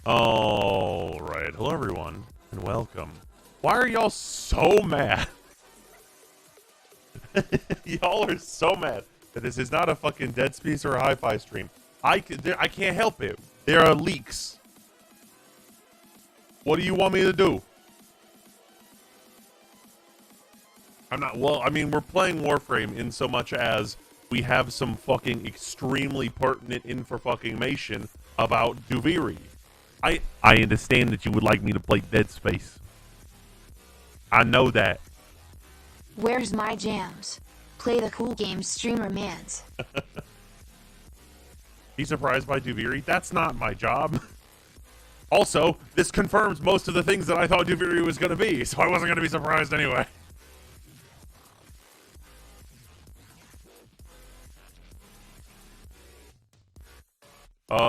All right, hello everyone, and welcome. Why are y'all so mad? Y'all are so mad that this is not a fucking Dead Space or a Hi-Fi stream. I can't help it. There are leaks. What do you want me to do? I'm not, well, I mean, we're playing Warframe in so much as we have some fucking extremely pertinent information about Duviri. I understand that you would like me to play Dead Space. I know that. Where's my jams? Play the cool games streamer mans. Be surprised by Duviri? That's not my job. Also, this confirms most of the things that I thought Duviri was going to be, so I wasn't going to be surprised anyway.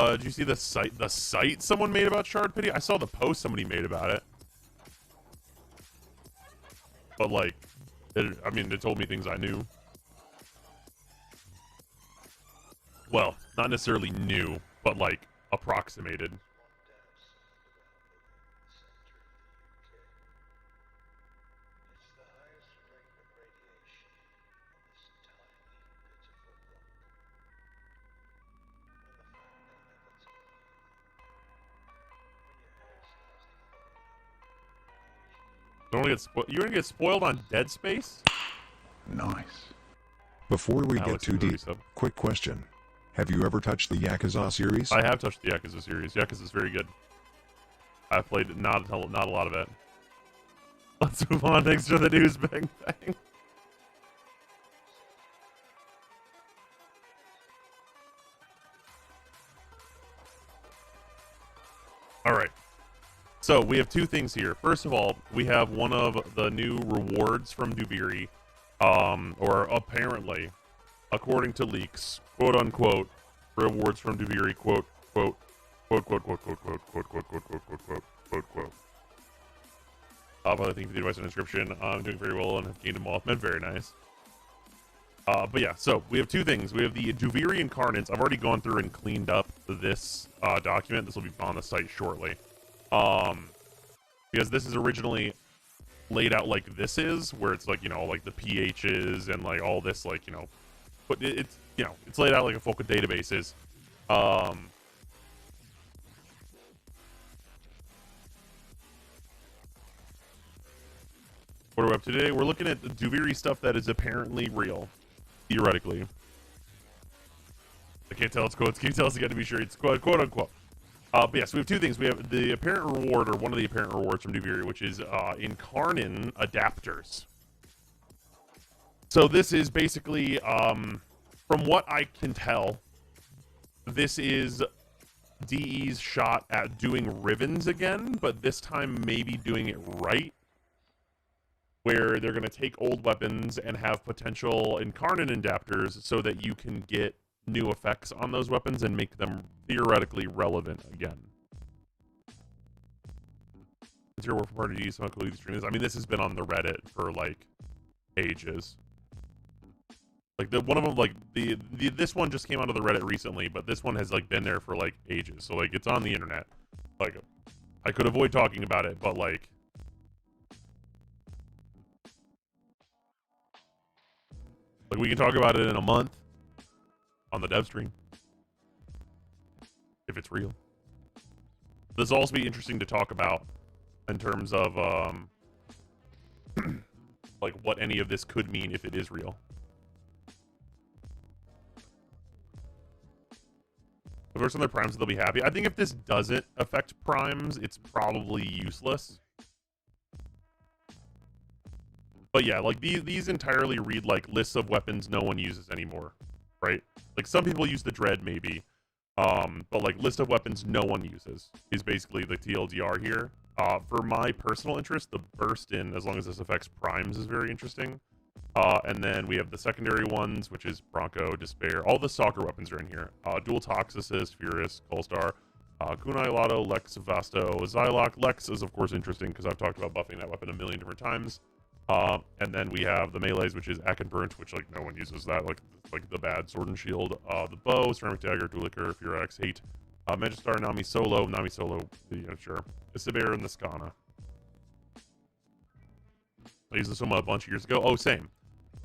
Did you see the site someone made about Shard Pity? I saw the post somebody made about it. But, like, I mean, it told me things I knew. Well, not necessarily new, but, like, approximated. You're gonna get spoiled on Dead Space? Nice. Before we get too deep, quick question. Have you ever touched the Yakuza series? I have touched the Yakuza series. Yakuza's very good. I've played not a lot of it. Let's move on. Thanks for the news, Bang Bang. Alright. So, we have two things here. First of all, we have one of the new rewards from Duviri, or apparently, according to leaks, quote-unquote, rewards from Duviri, quote, quote, quote, quote, quote, quote, quote, quote, quote, quote, quote, quote, quote, quote, quote. But I think the advice and description, I'm doing very well and have gained a Mothman, very nice. But yeah, so, we have two things. We have the Duviri Incarnates. I've already gone through and cleaned up this document. This will be on the site shortly. Because this is originally laid out like this is, where it's like, you know, like the pHs and like all this, like, you know, but it's, you know, it's laid out like a Foca database is. What are we up to today? We're looking at the Duviri stuff that is apparently real, theoretically. I can't tell it's quotes. Can you tell us again to be sure it's quote unquote? But yes, we have two things. We have the apparent reward, or one of the apparent rewards from Duviri, which is Incarnin adapters. So this is basically, from what I can tell, this is DE's shot at doing Rivens again, but this time maybe doing it right, where they're going to take old weapons and have potential Incarnin adapters so that you can get new effects on those weapons and make them theoretically relevant again. It's your work party to use some cool streamers. I mean, this has been on the Reddit for like ages. Like one of them, like this one just came out of the Reddit recently, but this one has like been there for like ages. So like it's on the internet. Like I could avoid talking about it, but like we can talk about it in a month on the dev stream, if it's real. This will also be interesting to talk about in terms of like what any of this could mean if it is real. If there's some other primes, they'll be happy. I think if this doesn't affect primes, it's probably useless. But yeah, like these entirely read like lists of weapons no one uses anymore, right? Like some people use the Dread maybe, but like list of weapons no one uses is basically the TLDR here. For my personal interest, the burst in, as long as this affects primes, is very interesting. And then we have the secondary ones, which is Bronco, Despair. All the soccer weapons are in here. Dual Toxicist, Furious, Polestar, Kunai Lotto, Lex, Vasto, Xylock. Lex is of course interesting because I've talked about buffing that weapon a million different times. And then we have the melees, which is Akenburnt, which like no one uses that, like the bad Sword and Shield. The bow, Ceramic Dagger, Dualicker, Furax, Hate, Magistar, Nami Solo, sure. Isibear and the Skana. I used this one a bunch of years ago. Oh, same.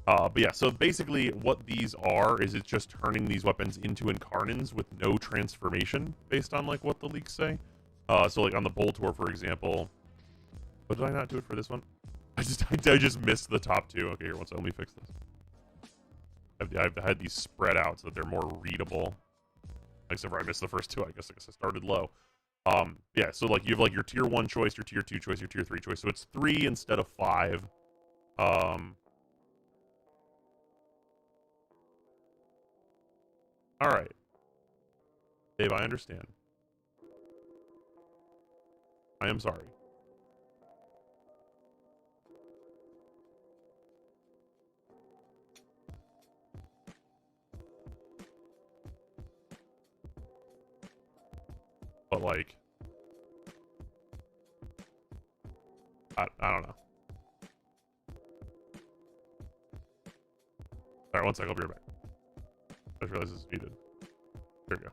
But yeah, so basically what these are is it's just turning these weapons into Incarnins with no transformation based on like what the leaks say. So like on the Boltor, for example. But did I not do it for this one? I just missed the top two. Okay, here, let me fix this. I've had these spread out so that they're more readable. Except for I missed the first two. I guess I started low. Yeah, so like you have like your tier 1 choice, your tier 2 choice, your tier 3 choice. So it's 3 instead of 5. Alright. Dave, I understand. I am sorry. But like, I don't know. Alright, one sec, I'll be right back. I just realized this is needed. There we go.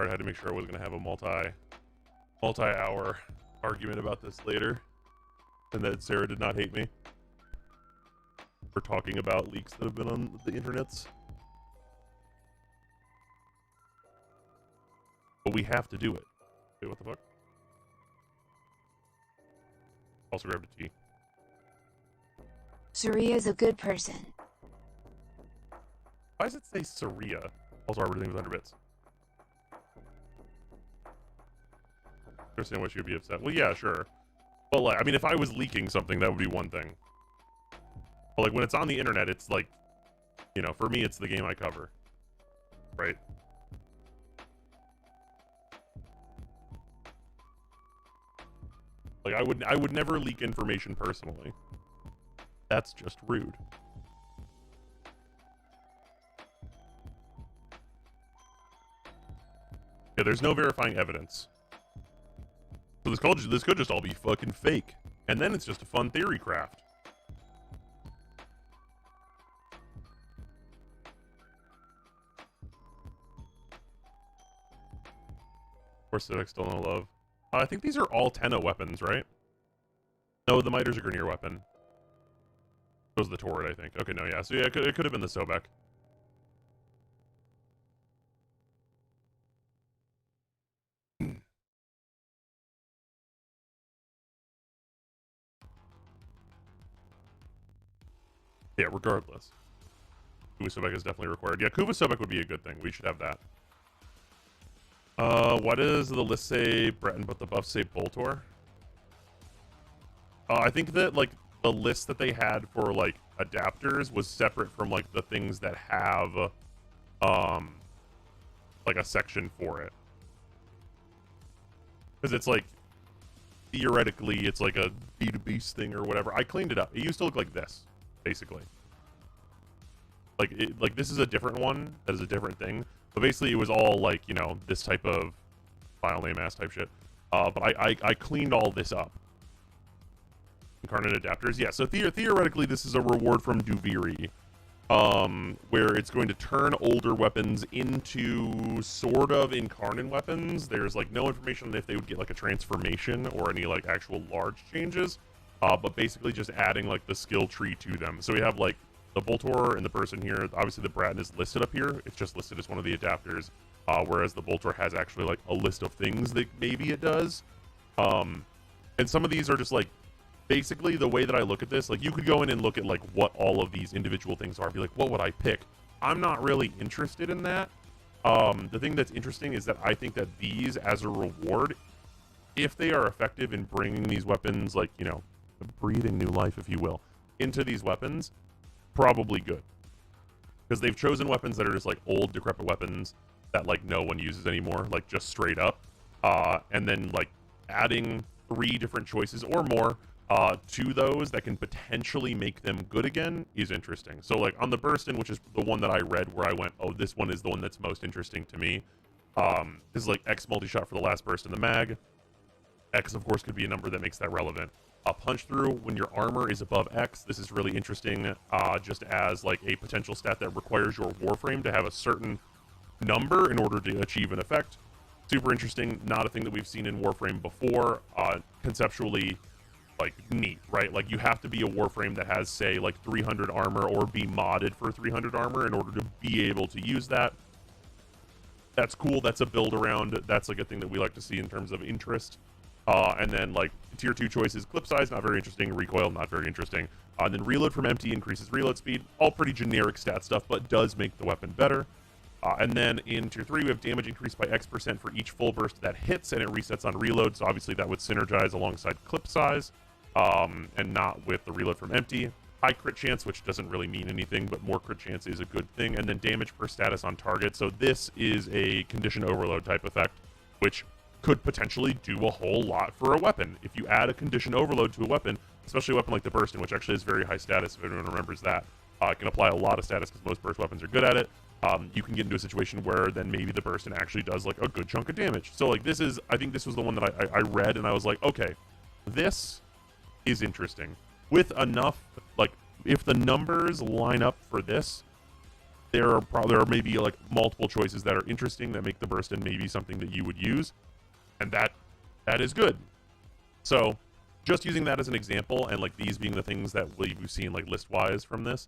I had to make sure I wasn't gonna have a multi-hour argument about this later, and that Sarah did not hate me for talking about leaks that have been on the internets. But we have to do it. Wait, what the fuck? Also grabbed a tea. Saria's a good person. Why does it say Saria? Also, everything was 100 bits. Understand why she would be upset. Well, yeah, sure. But like, I mean, if I was leaking something, that would be one thing. But like, when it's on the internet, it's like, you know, for me, it's the game I cover, right? Like, I would never leak information personally. That's just rude. Yeah, there's no verifying evidence. So this could just all be fucking fake. And then it's just a fun theory craft. Of course, Civic still no love. I think these are all Tenno weapons, right? No, the Miter's a Grineer weapon. It was the Torrid, I think. Okay, no, yeah. So yeah, it could have been the Sobek. Yeah, regardless. Kuva Sobek is definitely required. Yeah, Kuva Sobek would be a good thing. We should have that. Why does the list say Breton but the buffs say Boltor? I think that, like, the list that they had for, like, adapters was separate from, like, the things that have, like, a section for it. Because it's, like, theoretically, it's, like, a B2Beast thing or whatever. I cleaned it up. It used to look like this, basically. Like, this is a different one. That is a different thing. But basically, it was all, like, you know, this type of file name ass type shit. But I cleaned all this up. Incarnate adapters, yeah. So theoretically, this is a reward from Duviri, where it's going to turn older weapons into sort of incarnate weapons. There's like no information on if they would get like a transformation or any like actual large changes, but basically just adding like the skill tree to them. So we have like the Boltor and the person here. Obviously, the Braton is listed up here. It's just listed as one of the adapters, whereas the Boltor has actually like a list of things that maybe it does. And some of these are just like. Basically, the way that I look at this, like, you could go in and look at, like, what all of these individual things are. Be like, what would I pick? I'm not really interested in that. The thing that's interesting is that I think that these, as a reward, if they are effective in bringing these weapons, like, you know, breathing new life, if you will, into these weapons, probably good. Because they've chosen weapons that are just, like, old, decrepit weapons that, like, no one uses anymore, like, just straight up. And then, like, adding 3 different choices or more to those that can potentially make them good again is interesting. So like on the Burstin, which is the one that I read where I went, oh, this one is the one that's most interesting to me. This is like X multi-shot for the last burst in the mag. X, of course, could be a number that makes that relevant. Punch through when your armor is above X. This is really interesting just as like a potential stat that requires your Warframe to have a certain number in order to achieve an effect. Super interesting. Not a thing that we've seen in Warframe before. Conceptually, like, neat, right? Like, you have to be a Warframe that has, say, like, 300 armor or be modded for 300 armor in order to be able to use that. That's cool. That's a build around. That's, like, a thing that we like to see in terms of interest. And then, like, tier 2 choices, clip size, not very interesting. Recoil, not very interesting. And then reload from empty increases reload speed. All pretty generic stat stuff, but does make the weapon better. And then in tier 3, we have damage increased by X% for each full burst that hits, and it resets on reload. So obviously that would synergize alongside clip size. And not with the reload from empty. High crit chance, which doesn't really mean anything, but more crit chance is a good thing. And then damage per status on target. So this is a condition overload type effect, which could potentially do a whole lot for a weapon. If you add a condition overload to a weapon, especially a weapon like the Burstin, which actually is very high status, if anyone remembers that, it can apply a lot of status because most burst weapons are good at it. You can get into a situation where then maybe the Burstin actually does like a good chunk of damage. So like this is, I think this was the one that I read and I was like, okay, this is interesting. With enough, like, if the numbers line up for this, there are maybe like multiple choices that are interesting that make the Burstin maybe something that you would use, and that is good. So just using that as an example, and like these being the things that we've seen like list wise from this,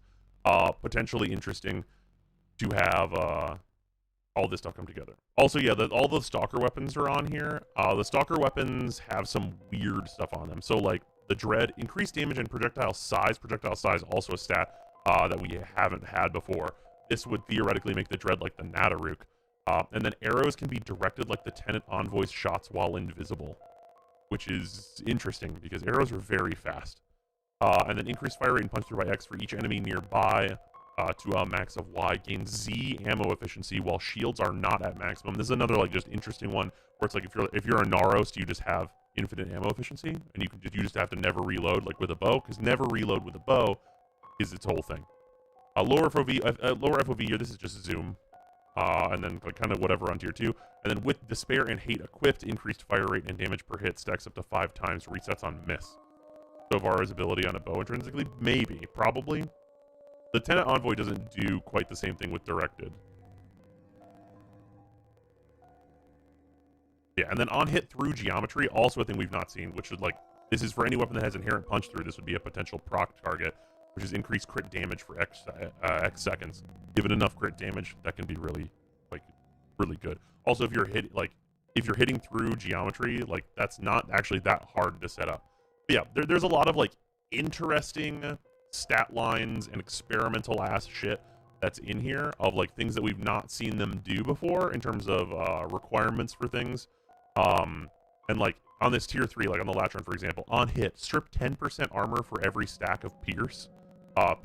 potentially interesting to have all this stuff come together. Also, yeah, all the Stalker weapons are on here. The Stalker weapons have some weird stuff on them. So like the Dread, increased damage and projectile size. Projectile size also a stat that we haven't had before. This would theoretically make the Dread like the Nataruk. And then arrows can be directed like the Tenant Envoy's shots while invisible, which is interesting because arrows are very fast. And then increased fire rate and punch through by X for each enemy nearby to a max of Y. Gain Z ammo efficiency while shields are not at maximum. This is another like just interesting one where it's like if you're a Naros, you just have infinite ammo efficiency, and you just have to never reload like with a bow, because never reload with a bow is its whole thing. Lower FOV here, this is just zoom, and then like kind of whatever on tier 2, and then with Despair and Hate equipped, increased fire rate and damage per hit stacks up to 5 times, resets on miss. So Vara's ability on a bow intrinsically, maybe, probably. The Tenet Envoy doesn't do quite the same thing with directed. Yeah, and then on hit through geometry, also a thing we've not seen, which is like, this is for any weapon that has inherent punch through, this would be a potential proc target, which is increased crit damage for X seconds. Given enough crit damage, that can be really, like, really good. Also, if you're hitting through geometry, like, that's not actually that hard to set up. But yeah, there's a lot of, like, interesting stat lines and experimental ass shit that's in here of, like, things that we've not seen them do before in terms of requirements for things. And, like, on this tier 3, like on the Latron, for example, on hit, strip 10% armor for every stack of Pierce.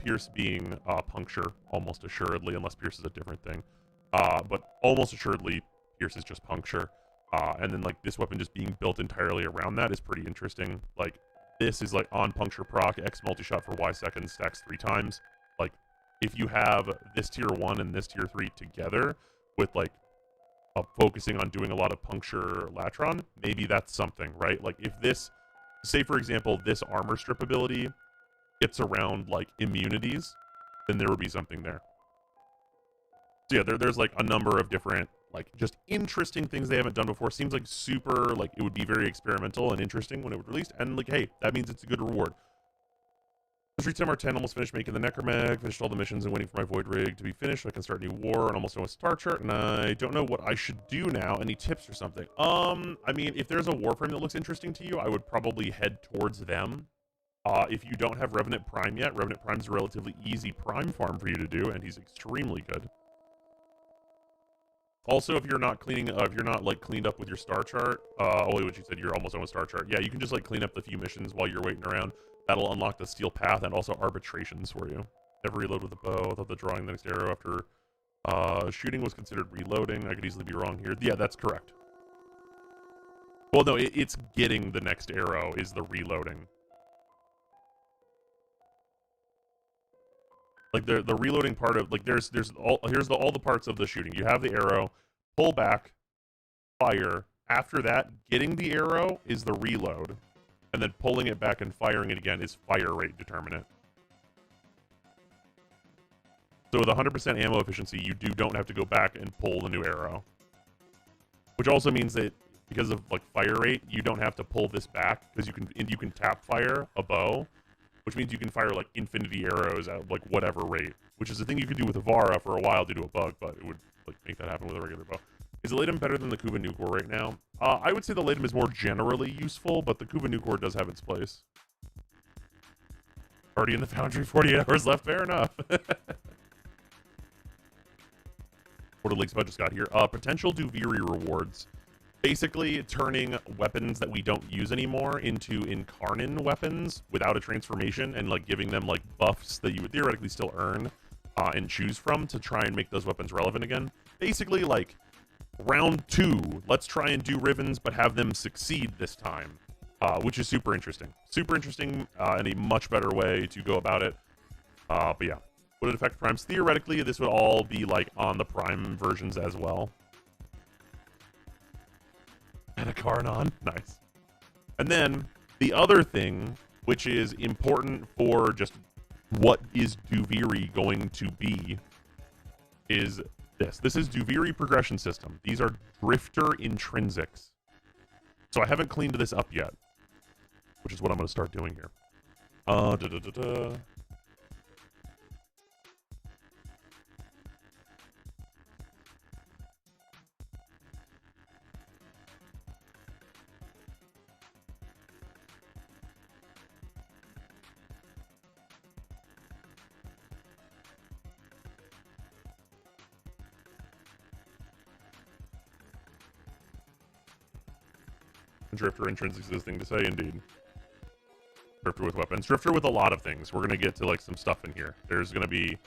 Pierce being puncture, almost assuredly, unless Pierce is a different thing. But almost assuredly, Pierce is just puncture. And then, like, this weapon just being built entirely around that is pretty interesting. Like, this is, like, on puncture proc, X multi-shot for Y seconds, stacks 3 times. Like, if you have this tier 1 and this tier 3 together with, like, focusing on doing a lot of puncture Latron, maybe that's something, right? Like, if this, say, for example, this armor strip ability gets around, like, immunities, then there would be something there. So, yeah, there's, like, a number of different, like, just interesting things they haven't done before. Seems like super, like, it would be very experimental and interesting when it was released, and, like, hey, that means it's a good reward. Street Summer 10, almost finished making the Necromag, finished all the missions and waiting for my Void Rig to be finished so I can start a new war, and almost done with Star Chart, and I don't know what I should do now. Any tips or something? I mean, if there's a Warframe that looks interesting to you, I would probably head towards them. If you don't have Revenant Prime yet, Revenant Prime's a relatively easy Prime farm for you to do, and he's extremely good. Also, if you're not like cleaned up with your Star Chart, only what you said, you're almost done with Star Chart. Yeah, you can just like clean up the few missions while you're waiting around. That'll unlock the Steel Path and also arbitrations for you. Never reload with a bow. I thought the drawing the next arrow after shooting was considered reloading. I could easily be wrong here. Yeah, that's correct. Well, no, it's getting the next arrow is the reloading. Like the reloading part of, like, here's all the parts of the shooting. You have the arrow, pull back, fire. After that, getting the arrow is the reload. And then pulling it back and firing it again is fire rate determinant. So with 100% ammo efficiency, you don't have to go back and pull the new arrow. Which also means that because of like fire rate, you don't have to pull this back because you can tap fire a bow, which means you can fire like infinity arrows at like whatever rate, which is a thing you could do with Avara for a while due to a bug, but it would like make that happen with a regular bow. Is the Latum better than the Kuva Nukor right now? I would say the Latum is more generally useful, but the Kuva Nukor does have its place. Already in the Foundry, 48 hours left, fair enough. Portal League's budget got here. Potential Duviri rewards. Basically, turning weapons that we don't use anymore into Incarnin weapons without a transformation and like giving them like buffs that you would theoretically still earn and choose from to try and make those weapons relevant again. Basically, like, round 2, let's try and do Rivens, but have them succeed this time, which is super interesting. Super interesting and a much better way to go about it. But yeah, would it affect Primes? Theoretically, this would all be like on the Prime versions as well. And a Karnon, nice. And then the other thing, which is important for just what is Duviri going to be, is this. This is Duviri progression system. These are Drifter intrinsics. So I haven't cleaned this up yet, which is what I'm going to start doing here. Drifter intrinsics is the thing to say, indeed. Drifter with weapons. Drifter with a lot of things. We're gonna get to like some stuff in here. There's gonna be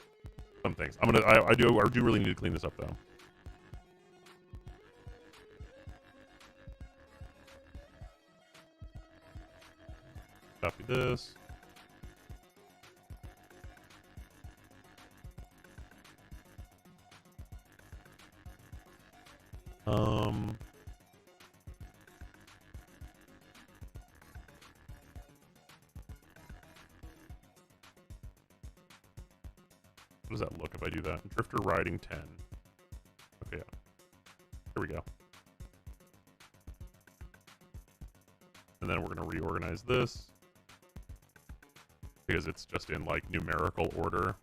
some things. I do really need to clean this up though. Copy this. How does that look if I do that? Drifter riding 10. Okay, yeah. Here we go. And then we're going to reorganize this because it's just in like numerical order,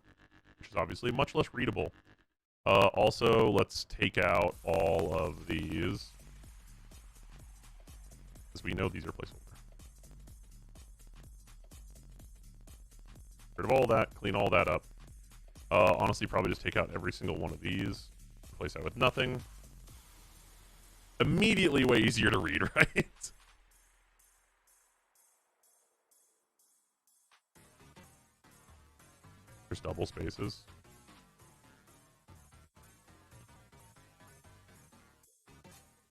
which is obviously much less readable. Also, let's take out all of these because we know these are placeholder. Rid of all that, clean all that up. Honestly, probably just take out every single one of these, replace that with nothing. Immediately way easier to read, right? There's double spaces.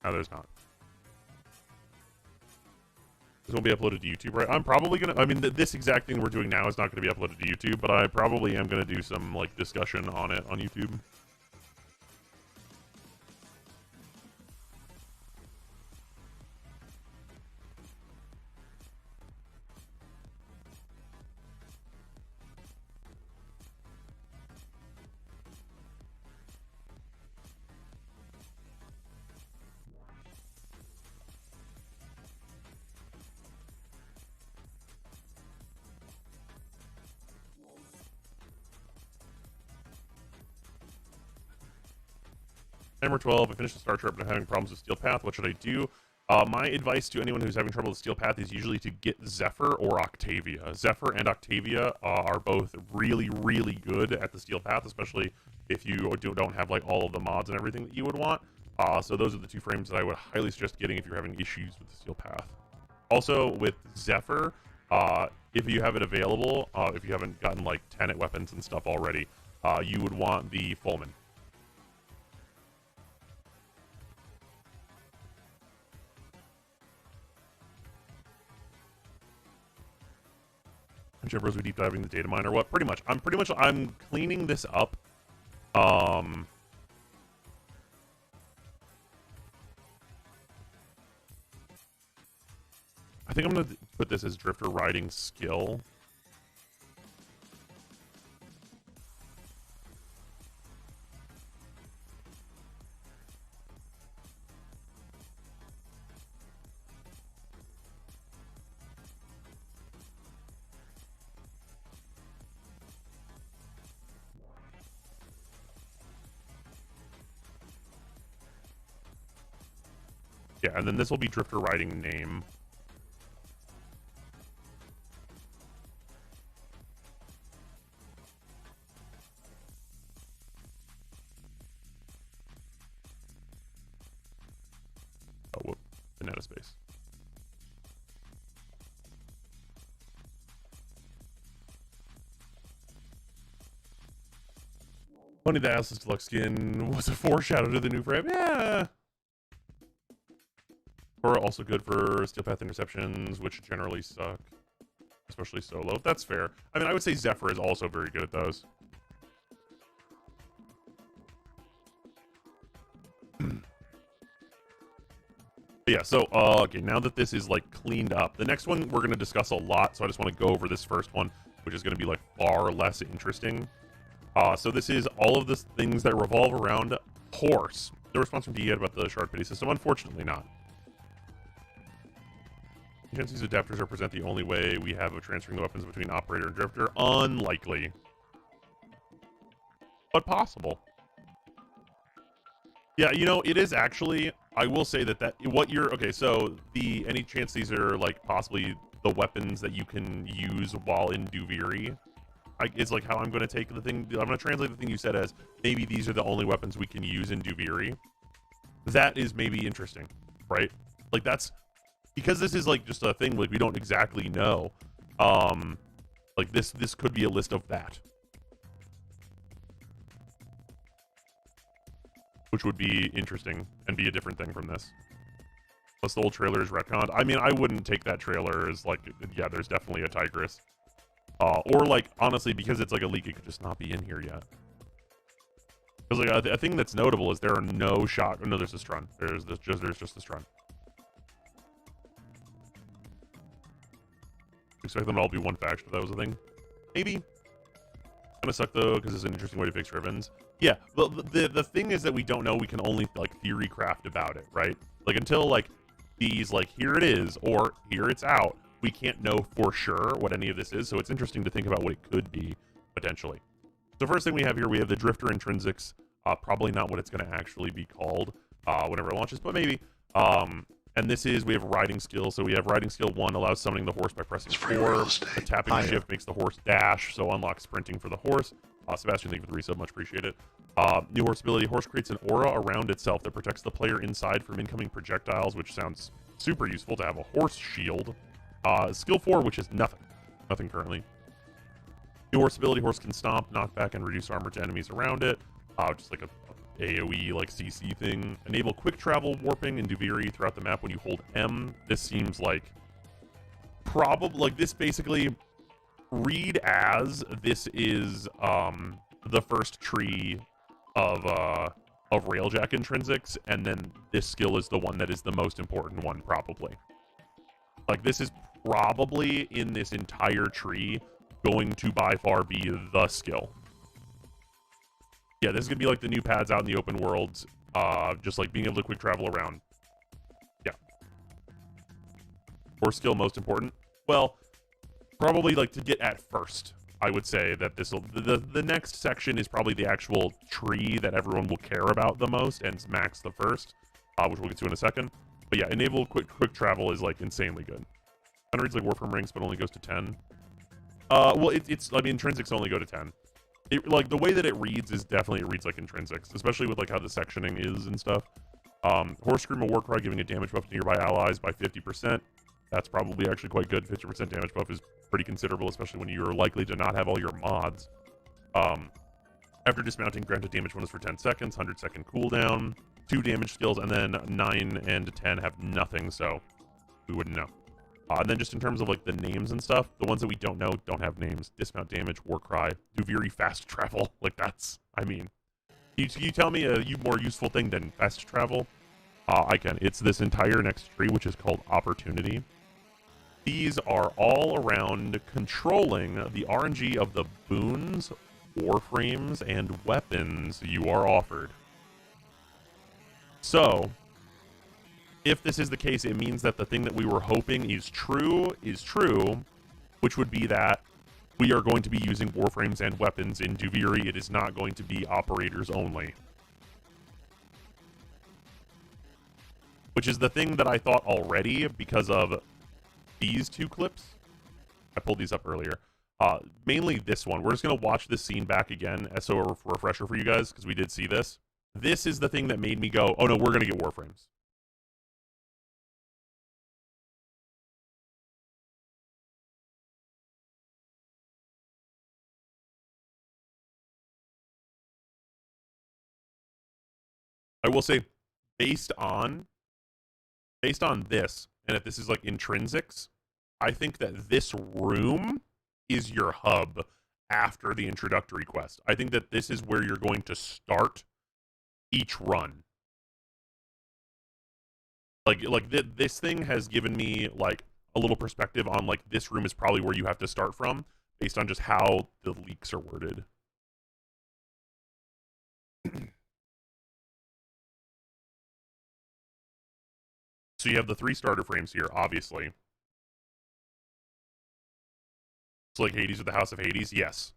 No, there's not. This won't be uploaded to YouTube, right? I'm probably gonna. I mean, this exact thing we're doing now is not going to be uploaded to YouTube, but I probably am going to do some like discussion on it on YouTube. Number 12, I finished the Star Trek, but I'm having problems with Steel Path. What should I do? My advice to anyone who's having trouble with Steel Path is usually to get Zephyr or Octavia. Zephyr and Octavia are both really, really good at the Steel Path, especially if you don't have like all of the mods and everything that you would want. So those are the two frames that I would highly suggest getting if you're having issues with the Steel Path. Also, with Zephyr, if you have it available, if you haven't gotten like Tenet weapons and stuff already, you would want the Fulman. Jimbros, we deep diving the data mine or what? Pretty much. I'm cleaning this up. I think I'm gonna put this as Drifter riding skill. Yeah, and then this will be Drifter riding name. Oh, whoop. Banana space. Funny that Atlas Deluxe skin was a foreshadow to the new frame. Yeah. Or also good for Steel Path interceptions, which generally suck, especially solo. That's fair. I mean, I would say Zephyr is also very good at those. Yeah, so, okay, now that this is, like, cleaned up, the next one we're going to discuss a lot, so I just want to go over this first one, which is going to be, like, far less interesting. So this is all of the things that revolve around Horse. The response from DE about the Shard Pity system, unfortunately not. Chance these adapters represent the only way we have of transferring the weapons between Operator and Drifter? Unlikely. But possible. Yeah, you know, it is actually, I will say that what you're, okay, so any chance these are, like, possibly the weapons that you can use while in Duviri? It's like how I'm going to take the thing, I'm going to translate the thing you said as, maybe these are the only weapons we can use in Duviri. That is maybe interesting, right? Like, that's, because this is, like, just a thing, like, we don't exactly know. Like, this could be a list of that. Which would be interesting and be a different thing from this. Plus the old trailer is retconned. I mean, I wouldn't take that trailer as like, yeah, there's definitely a Tigress. Or like, honestly, because it's like a leak, it could just not be in here yet. Because like a thing that's notable is there are no shot. No, there's a Strun. There's just a Strun. Expect them to all be one faction if that was a thing. Maybe. Kind of suck though, because it's an interesting way to fix Rivens. Yeah, the thing is that we don't know. We can only like theory craft about it, right? Like until like these like here it is or here it's out, we can't know for sure what any of this is. So it's interesting to think about what it could be potentially. So first thing we have here, we have the Drifter Intrinsics. Probably not what it's going to actually be called whenever it launches, but maybe. And this is, we have riding skill. So we have riding skill 1 allows summoning the horse by pressing 4. Tapping the shift makes the horse dash, so unlocks sprinting for the horse. Sebastian, thank you for the resub, much appreciated. New horse ability, horse creates an aura around itself that protects the player inside from incoming projectiles, which sounds super useful to have a horse shield. Skill 4, which is nothing. Nothing currently. New horse ability, horse can stomp, knock back, and reduce armor to enemies around it. Just like a AoE like CC thing. Enable quick travel warping in Duviri throughout the map when you hold M. This seems like probably like this basically read as this is the first tree of Railjack intrinsics, and then this skill is the one that is the most important one probably. Like this is probably in this entire tree going to by far be the skill. Yeah, this is going to be like the new pads out in the open world. Just like being able to quick travel around. Yeah. Horse skill most important? Well, probably like to get at first. I would say that this will... The next section is probably the actual tree that everyone will care about the most, and it's max the first, which we'll get to in a second. But yeah, enable quick travel is like insanely good. Kind of reads like Warframe Rings, but only goes to 10. Well, it's I mean, intrinsics only go to 10. Like the way that it reads is definitely it reads like intrinsics, especially with like how the sectioning is and stuff. Horse Scream a Warcry giving a damage buff to nearby allies by 50%. That's probably actually quite good. 50% damage buff is pretty considerable, especially when you're likely to not have all your mods. After dismounting, granted damage bonus for 10 seconds, 100-second cooldown, 2 damage skills, and then 9 and 10 have nothing, so we wouldn't know. And then just in terms of like the names and stuff, the ones that we don't know don't have names. Dismount damage, Warcry, Duviri fast travel. Like that's, I mean, can you tell me a more useful thing than fast travel? I can. It's this entire next tree, which is called Opportunity. These are all around controlling the RNG of the boons, warframes, and weapons you are offered. So, if this is the case, it means that the thing that we were hoping is true, which would be that we are going to be using warframes and weapons in Duviri. It is not going to be operators only. Which is the thing that I thought already because of these two clips. I pulled these up earlier. Mainly this one. We're just going to watch this scene back again as so a refresher for you guys, because we did see this. This is the thing that made me go, oh no, we're going to get warframes. I will say, based on this, and if this is like intrinsics, I think that this room is your hub after the introductory quest. I think that this is where you're going to start each run. This thing has given me like a little perspective on like this room is probably where you have to start from based on just how the leaks are worded. So you have the 3 starter frames here, obviously. It's like Hades with the House of Hades, yes.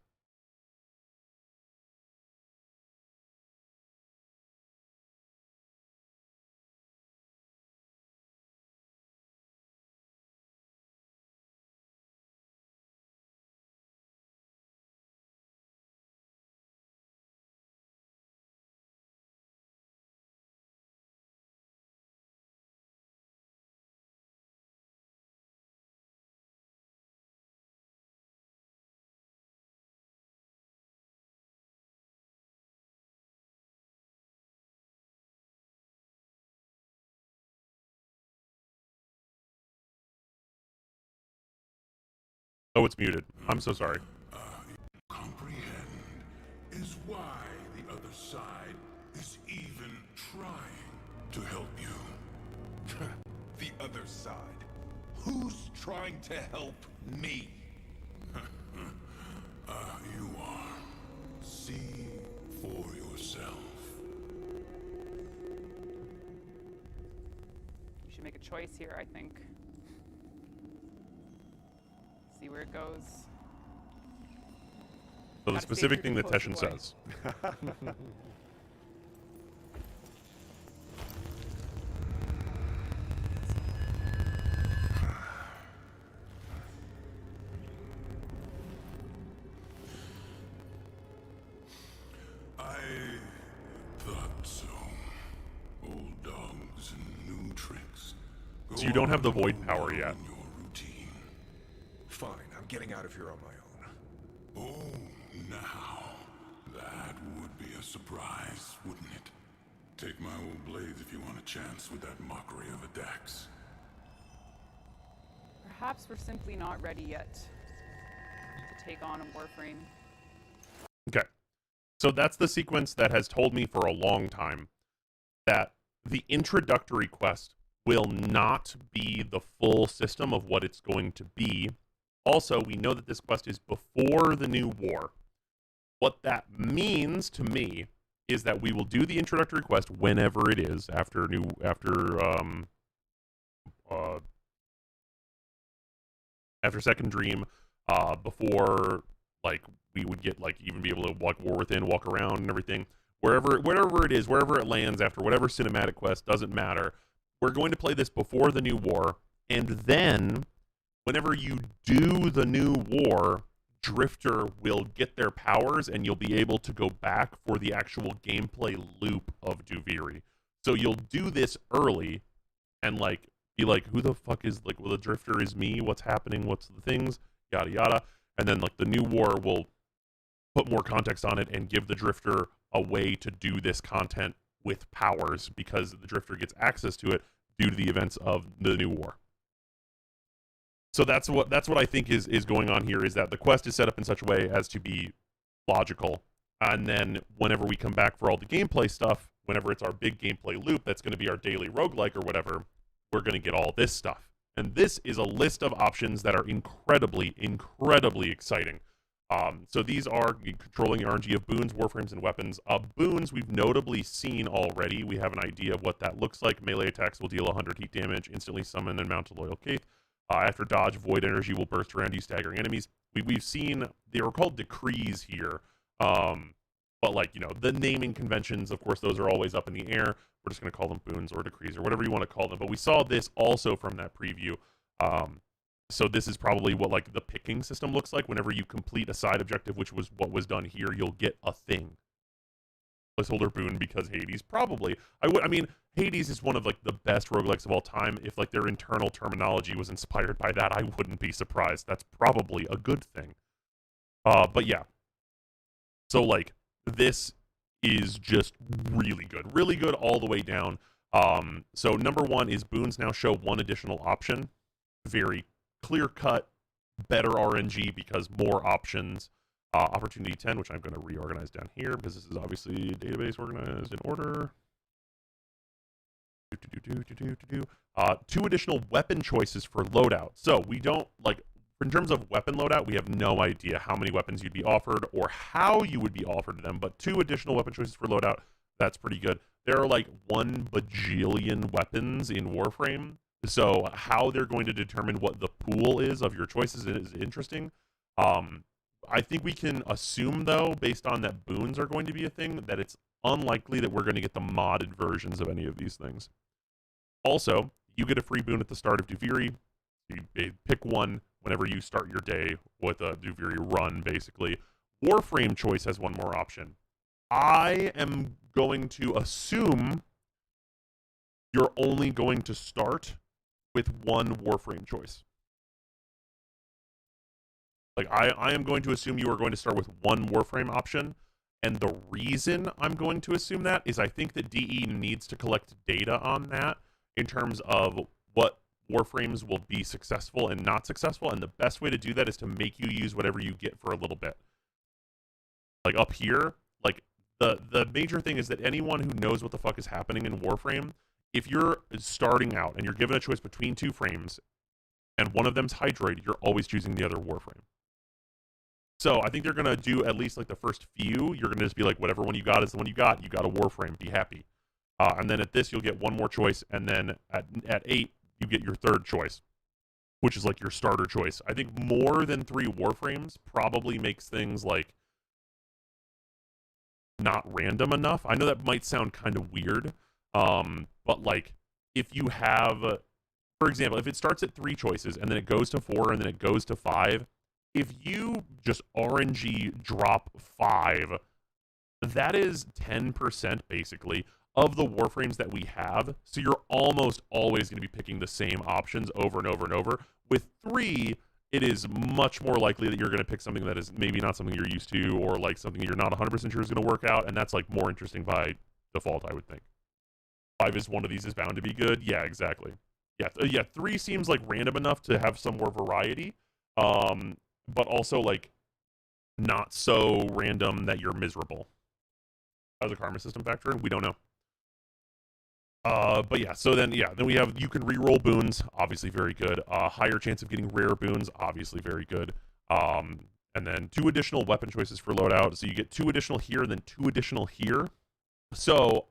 Oh, it's muted. I'm so sorry. Comprehend is why the other side is even trying to help you. The other side? Who's trying to help me? You are. See for yourself. We should make a choice here, I think. See where it goes. So the Gotta stay specific true thing to that the Teshin poster boy. says. I thought so. Old dogs and new tricks. So you don't have the void power yet. In your routine. Fine, I'm getting out of here on my own. Oh, now. That would be a surprise, wouldn't it? Take my old blades if you want a chance with that mockery of a Dax. Perhaps we're simply not ready yet to take on a Warframe. Okay. So that's the sequence that has told me for a long time that the introductory quest will not be the full system of what it's going to be. Also, we know that this quest is before the new war. What that means to me is that we will do the introductory quest whenever it is after Second Dream, before like we would get like even be able to walk War Within, walk around and everything. Wherever it is, wherever it lands after whatever cinematic quest, doesn't matter. We're going to play this before the new war, and then whenever you do the new war, Drifter will get their powers, and you'll be able to go back for the actual gameplay loop of Duviri. So you'll do this early, and like be like, who the fuck is like? Well, the Drifter is me. What's happening? What's the things? Yada yada. And then like the new war will put more context on it and give the Drifter a way to do this content with powers, because the Drifter gets access to it due to the events of the new war. So that's what I think is going on here, is that the quest is set up in such a way as to be logical. And then whenever we come back for all the gameplay stuff, whenever it's our big gameplay loop, that's going to be our daily roguelike or whatever, we're going to get all this stuff. And this is a list of options that are incredibly, incredibly exciting. So these are controlling the RNG of boons, warframes, and weapons. Boons we've notably seen already. We have an idea of what that looks like. Melee attacks will deal 100 heat damage, instantly summon and mount a loyal Kaith. After dodge, void energy will burst around you, staggering enemies. We've seen, they were called decrees here. But like, you know, the naming conventions, of course, those are always up in the air. We're just going to call them boons or decrees or whatever you want to call them. But we saw this also from that preview. So this is probably what like the picking system looks like. Whenever you complete a side objective, which was what was done here, you'll get a thing. Placeholder boon because Hades probably. I mean, Hades is one of like the best roguelikes of all time. If like their internal terminology was inspired by that, I wouldn't be surprised. That's probably a good thing. But yeah. So like this is just really good all the way down. So number one is boons now show one additional option. Very clear cut, better RNG because more options. Opportunity 10, which I'm going to reorganize down here because this is obviously database organized in order. Two additional weapon choices for loadout. So we don't, like, in terms of weapon loadout, we have no idea how many weapons you'd be offered or how you would be offered them, but two additional weapon choices for loadout, that's pretty good. There are like 1 bajillion weapons in Warframe, so how they're going to determine what the pool is of your choices is interesting. I think we can assume, though, based on that boons are going to be a thing, that it's unlikely that we're going to get the modded versions of any of these things. Also, you get a free boon at the start of Duviri. You pick one whenever you start your day with a Duviri run, basically. Warframe choice has one more option. I am going to assume you're only going to start with one Warframe choice. Like, I am going to assume you are going to start with one Warframe option, and the reason I'm going to assume that is I think that DE needs to collect data on that in terms of what Warframes will be successful and not successful, and the best way to do that is to make you use whatever you get for a little bit. Like up here, like the major thing is that anyone who knows what the fuck is happening in Warframe, if you're starting out and you're given a choice between two frames and one of them's Hydroid, you're always choosing the other Warframe. So I think they're gonna do at least like the first few. You're gonna just be like, whatever one you got is the one you got. You got a Warframe. Be happy. And then at this, you'll get one more choice, and then at 8, you get your third choice, which is like your starter choice. I think more than 3 Warframes probably makes things like not random enough. I know that might sound kind of weird, but like if you have, for example, if it starts at 3 choices and then it goes to 4 and then it goes to 5, if you just RNG drop 5, that is 10% basically of the Warframes that we have. So you're almost always going to be picking the same options over and over and over. With 3, it is much more likely that you're going to pick something that is maybe not something you're used to, or like something you're not 100% sure is going to work out, and that's like more interesting by default, I would think. 5 is one of these is bound to be good. Yeah, exactly. Yeah, 3 seems like random enough to have some more variety. But also like not so random that you're miserable. How's the karma system factor in? We don't know. But yeah, so then we have, you can reroll boons, obviously very good. Higher chance of getting rare boons, obviously very good. And then 2 additional weapon choices for loadout. So you get 2 additional here and then 2 additional here. So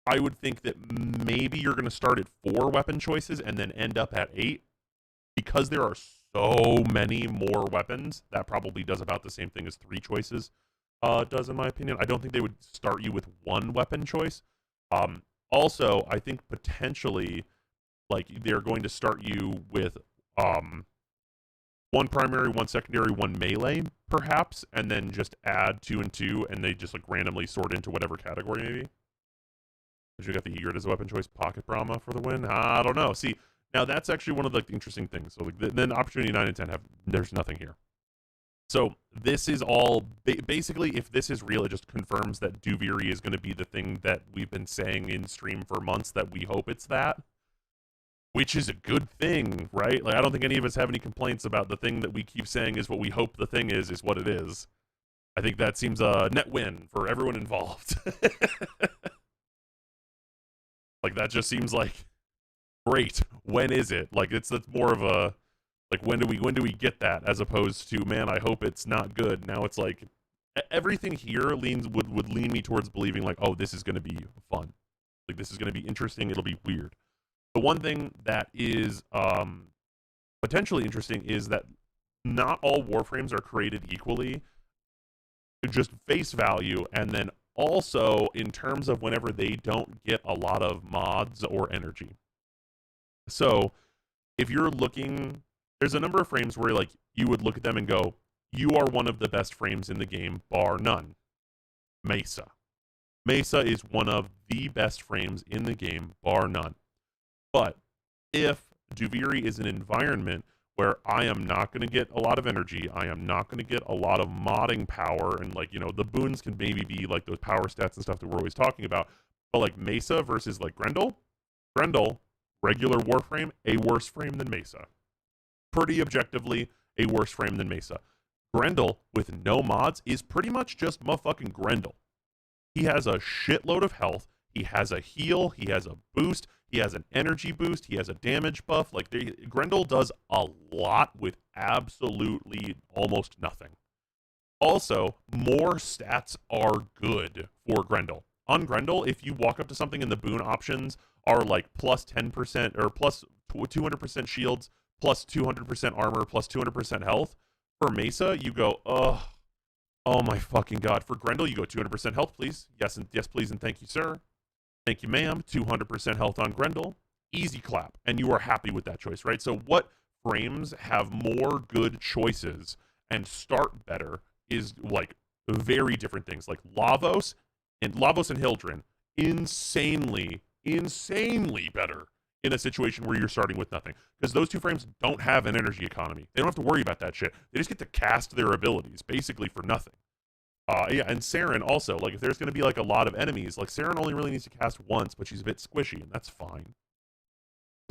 I would think that maybe you're going to start at 4 weapon choices and then end up at 8. Because there are so many more weapons, that probably does about the same thing as 3 choices does, in my opinion. I don't think they would start you with 1 weapon choice. Also, I think potentially, like, they're going to start you with 1 primary, 1 secondary, 1 melee, perhaps, and then just add 2 and 2, and they just, like, randomly sort into whatever category, maybe. But you got the Egret as a weapon choice, Pocket Brahma for the win? I don't know. See, now that's actually one of the interesting things. So, like, then Opportunity 9 and 10 there's nothing here. So this is all, basically, if this is real, it just confirms that Duviri is going to be the thing that we've been saying in stream for months, that we hope it's that. Which is a good thing, right? Like, I don't think any of us have any complaints about the thing that we keep saying is what we hope the thing is what it is. I think that seems a net win for everyone involved. Like, that just seems like, great. When is it? Like, that's more of a, like, when do we get that, as opposed to, man, I hope it's not good. Now it's like everything here would lean me towards believing, like, oh, this is going to be fun. Like, this is going to be interesting. It'll be weird. The one thing that is potentially interesting is that not all Warframes are created equally, just face value, and then also in terms of whenever they don't get a lot of mods or energy. So if you're looking, there's a number of frames where, like, you would look at them and go, you are one of the best frames in the game, bar none. Mesa. Mesa is one of the best frames in the game, bar none. But if Duviri is an environment where I am not going to get a lot of energy, I am not going to get a lot of modding power, and, like, you know, the boons can maybe be like those power stats and stuff that we're always talking about, but like Mesa versus like Grendel, regular Warframe, a worse frame than Mesa. Pretty objectively, a worse frame than Mesa. Grendel, with no mods, is pretty much just motherfucking Grendel. He has a shitload of health, he has a heal, he has a boost, he has an energy boost, he has a damage buff. Like, Grendel does a lot with absolutely almost nothing. Also, more stats are good for Grendel. On Grendel, if you walk up to something and the boon options are like plus 10% or plus 200% shields, plus 200% armor, plus 200% health, for Mesa, you go, ugh, oh my fucking god. For Grendel, you go 200% health, please. Yes, please, and thank you, sir. Thank you, ma'am. 200% health on Grendel. Easy clap. And you are happy with that choice, right? So what frames have more good choices and start better is, like, very different things. Like Lavos and Hildren, insanely better in a situation where you're starting with nothing. Because those 2 frames don't have an energy economy. They don't have to worry about that shit. They just get to cast their abilities, basically for nothing. Yeah, and Saren also, like, if there's going to be, like, a lot of enemies, like, Saren only really needs to cast once, but she's a bit squishy, and that's fine.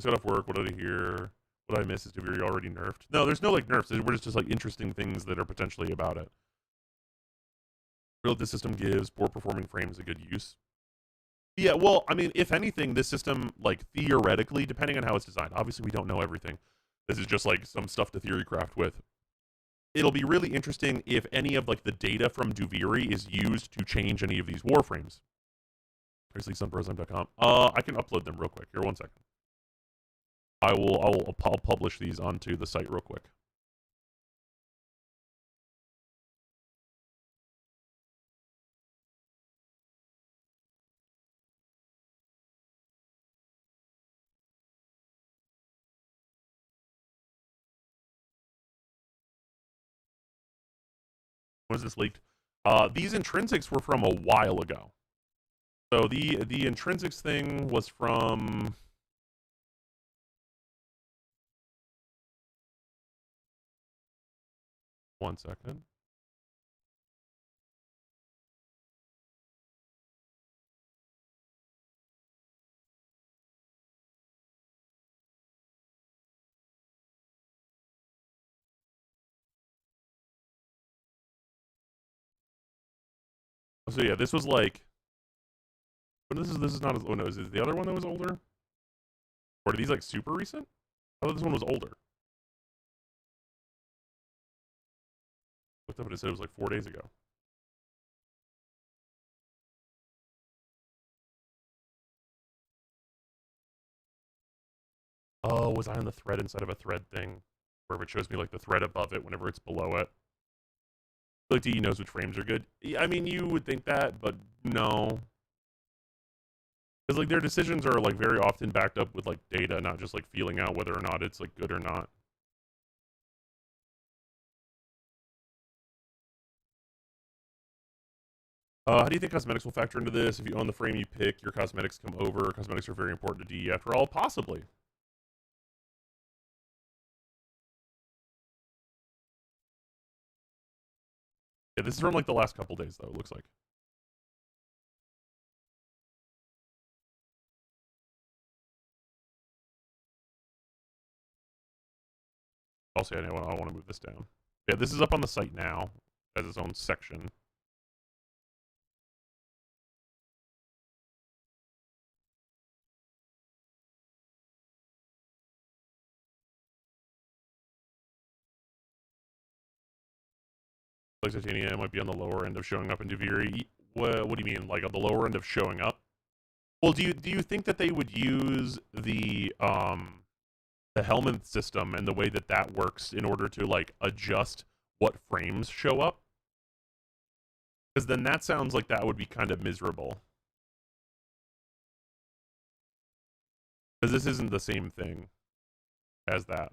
This got off work. What did I hear? What did I miss? Is Duviri already nerfed? No, there's no like nerfs. We're just like interesting things that are potentially about it. Real this system gives poor performing frames a good use. Yeah, well, I mean, if anything, this system, like, theoretically, depending on how it's designed, obviously we don't know everything. This is just, like, some stuff to theorycraft with. It'll be really interesting if any of, like, the data from Duviri is used to change any of these warframes. Seriously, sunbrosm.com. I can upload them real quick. Here, 1 second. I'll publish these onto the site real quick. When was this leaked? These intrinsics were from a while ago. So the intrinsics thing was from... One second. So yeah, this was like... But this is not as... Oh no, is it the other one that was older? Or are these like super recent? I thought this one was older. Looked up and it said it was like 4 days ago. Oh, was I on the thread inside of a thread thing? Where it shows me like the thread above it whenever it's below it. Like DE knows which frames are good. I mean, you would think that, but no. Because like their decisions are like very often backed up with like data, not just like feeling out whether or not it's like good or not. How do you think cosmetics will factor into this? If you own the frame you pick, your cosmetics come over. Cosmetics are very important to DE after all. Possibly. Yeah, this is from like the last couple days though, it looks like. Also, I want to move this down. Yeah, this is up on the site now as its own section. Like Titania might be on the lower end of showing up in Duviri. What do you mean, like on the lower end of showing up? Well, do you think that they would use the Helminth system and the way that that works in order to like adjust what frames show up? Because then that sounds like that would be kind of miserable. Because this isn't the same thing as that.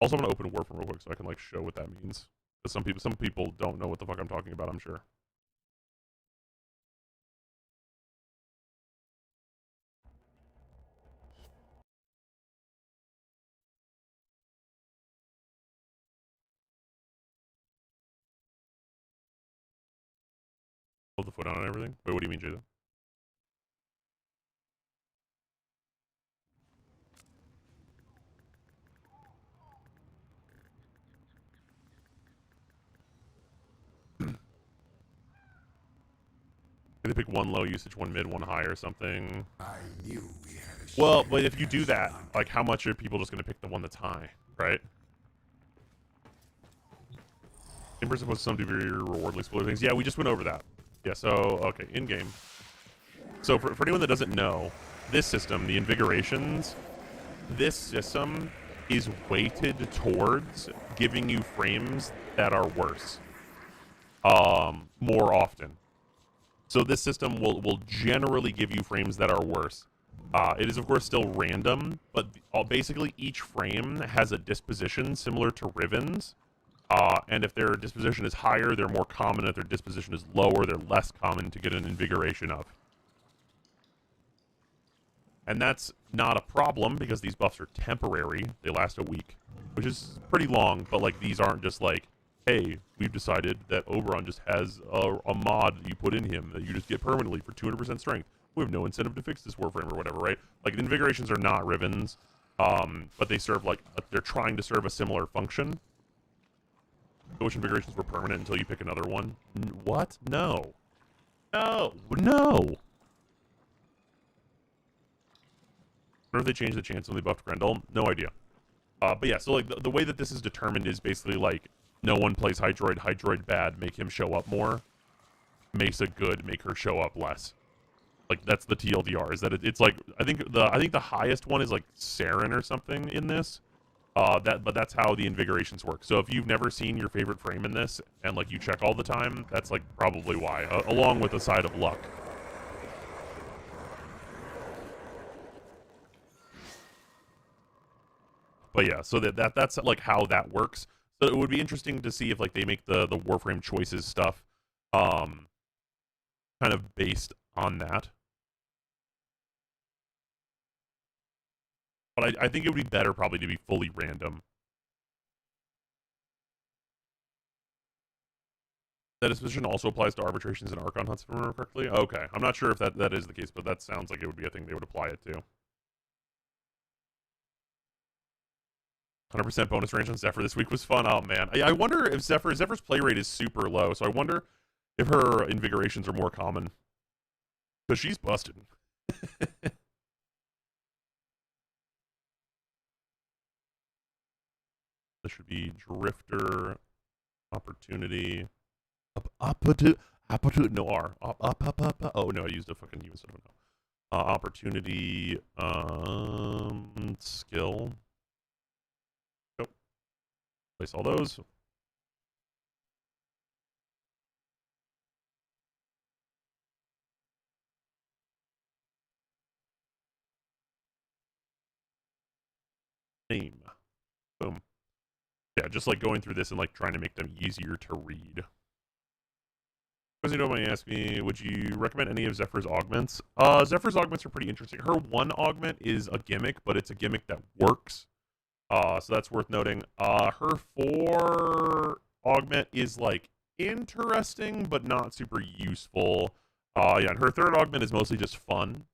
Also, I'm gonna open Warframe real quick so I can like show what that means. Because some people don't know what the fuck I'm talking about, I'm sure. Hold the foot on and everything? Wait, what do you mean, Jason? They pick one low usage, one mid, one high or something. I knew we had a well, but if you do that, like how much are people just going to pick the one that's high, right? In person supposed to some degree reward explorer things. Yeah, we just went over that. Yeah, so, okay, in-game. So for anyone that doesn't know, this system, the Invigorations, this system is weighted towards giving you frames that are worse. More often. So this system will generally give you frames that are worse. It is, of course, still random, but basically each frame has a disposition similar to Riven's. And if their disposition is higher, they're more common. If their disposition is lower, they're less common to get an Invigoration of. And that's not a problem, because these buffs are temporary. They last a week, which is pretty long, but like these aren't just like, hey, we've decided that Oberon just has a mod that you put in him that you just get permanently for 200% strength. we have no incentive to fix this Warframe or whatever, right? Like, the invigorations are not rivens, but they serve, like, they're trying to serve a similar function. Which invigorations were permanent until you pick another one? What? No. No. No. Or if they changed the chance when they buffed Grendel? No idea. But yeah, so like the way that this is determined is basically like no one plays Hydroid. Hydroid bad, make him show up more. Mesa good, make her show up less. Like that's the TLDR. Is that it's like I think the highest one is like Saren or something in this. But that's how the invigorations work. So if you've never seen your favorite frame in this and like you check all the time, that's like probably why. Along with a side of luck. But yeah, so that's like how that works. So it would be interesting to see if like they make the Warframe choices stuff kind of based on that. But I think it would be better probably to be fully random. That disposition also applies to arbitrations and Archon hunts, if I remember correctly. Okay, I'm not sure if that is the case, but that sounds like it would be a thing they would apply it to. 100% bonus range on Zephyr this week was fun. Oh, man. I wonder if Zephyr's play rate is super low, so I wonder if her invigorations are more common. Because she's busted. This should be Drifter, Opportunity, no R. Oh, no, I used a fucking U instead of a no. Opportunity, Skill. Place all those. Name. Boom. Yeah, just like going through this and like trying to make them easier to read. Because you don't mind ask me, would you recommend any of Zephyr's augments? Zephyr's augments are pretty interesting. Her one augment is a gimmick, but it's a gimmick that works. So that's worth noting. Her 4 augment is like interesting, but not super useful. Yeah, and her 3rd augment is mostly just fun.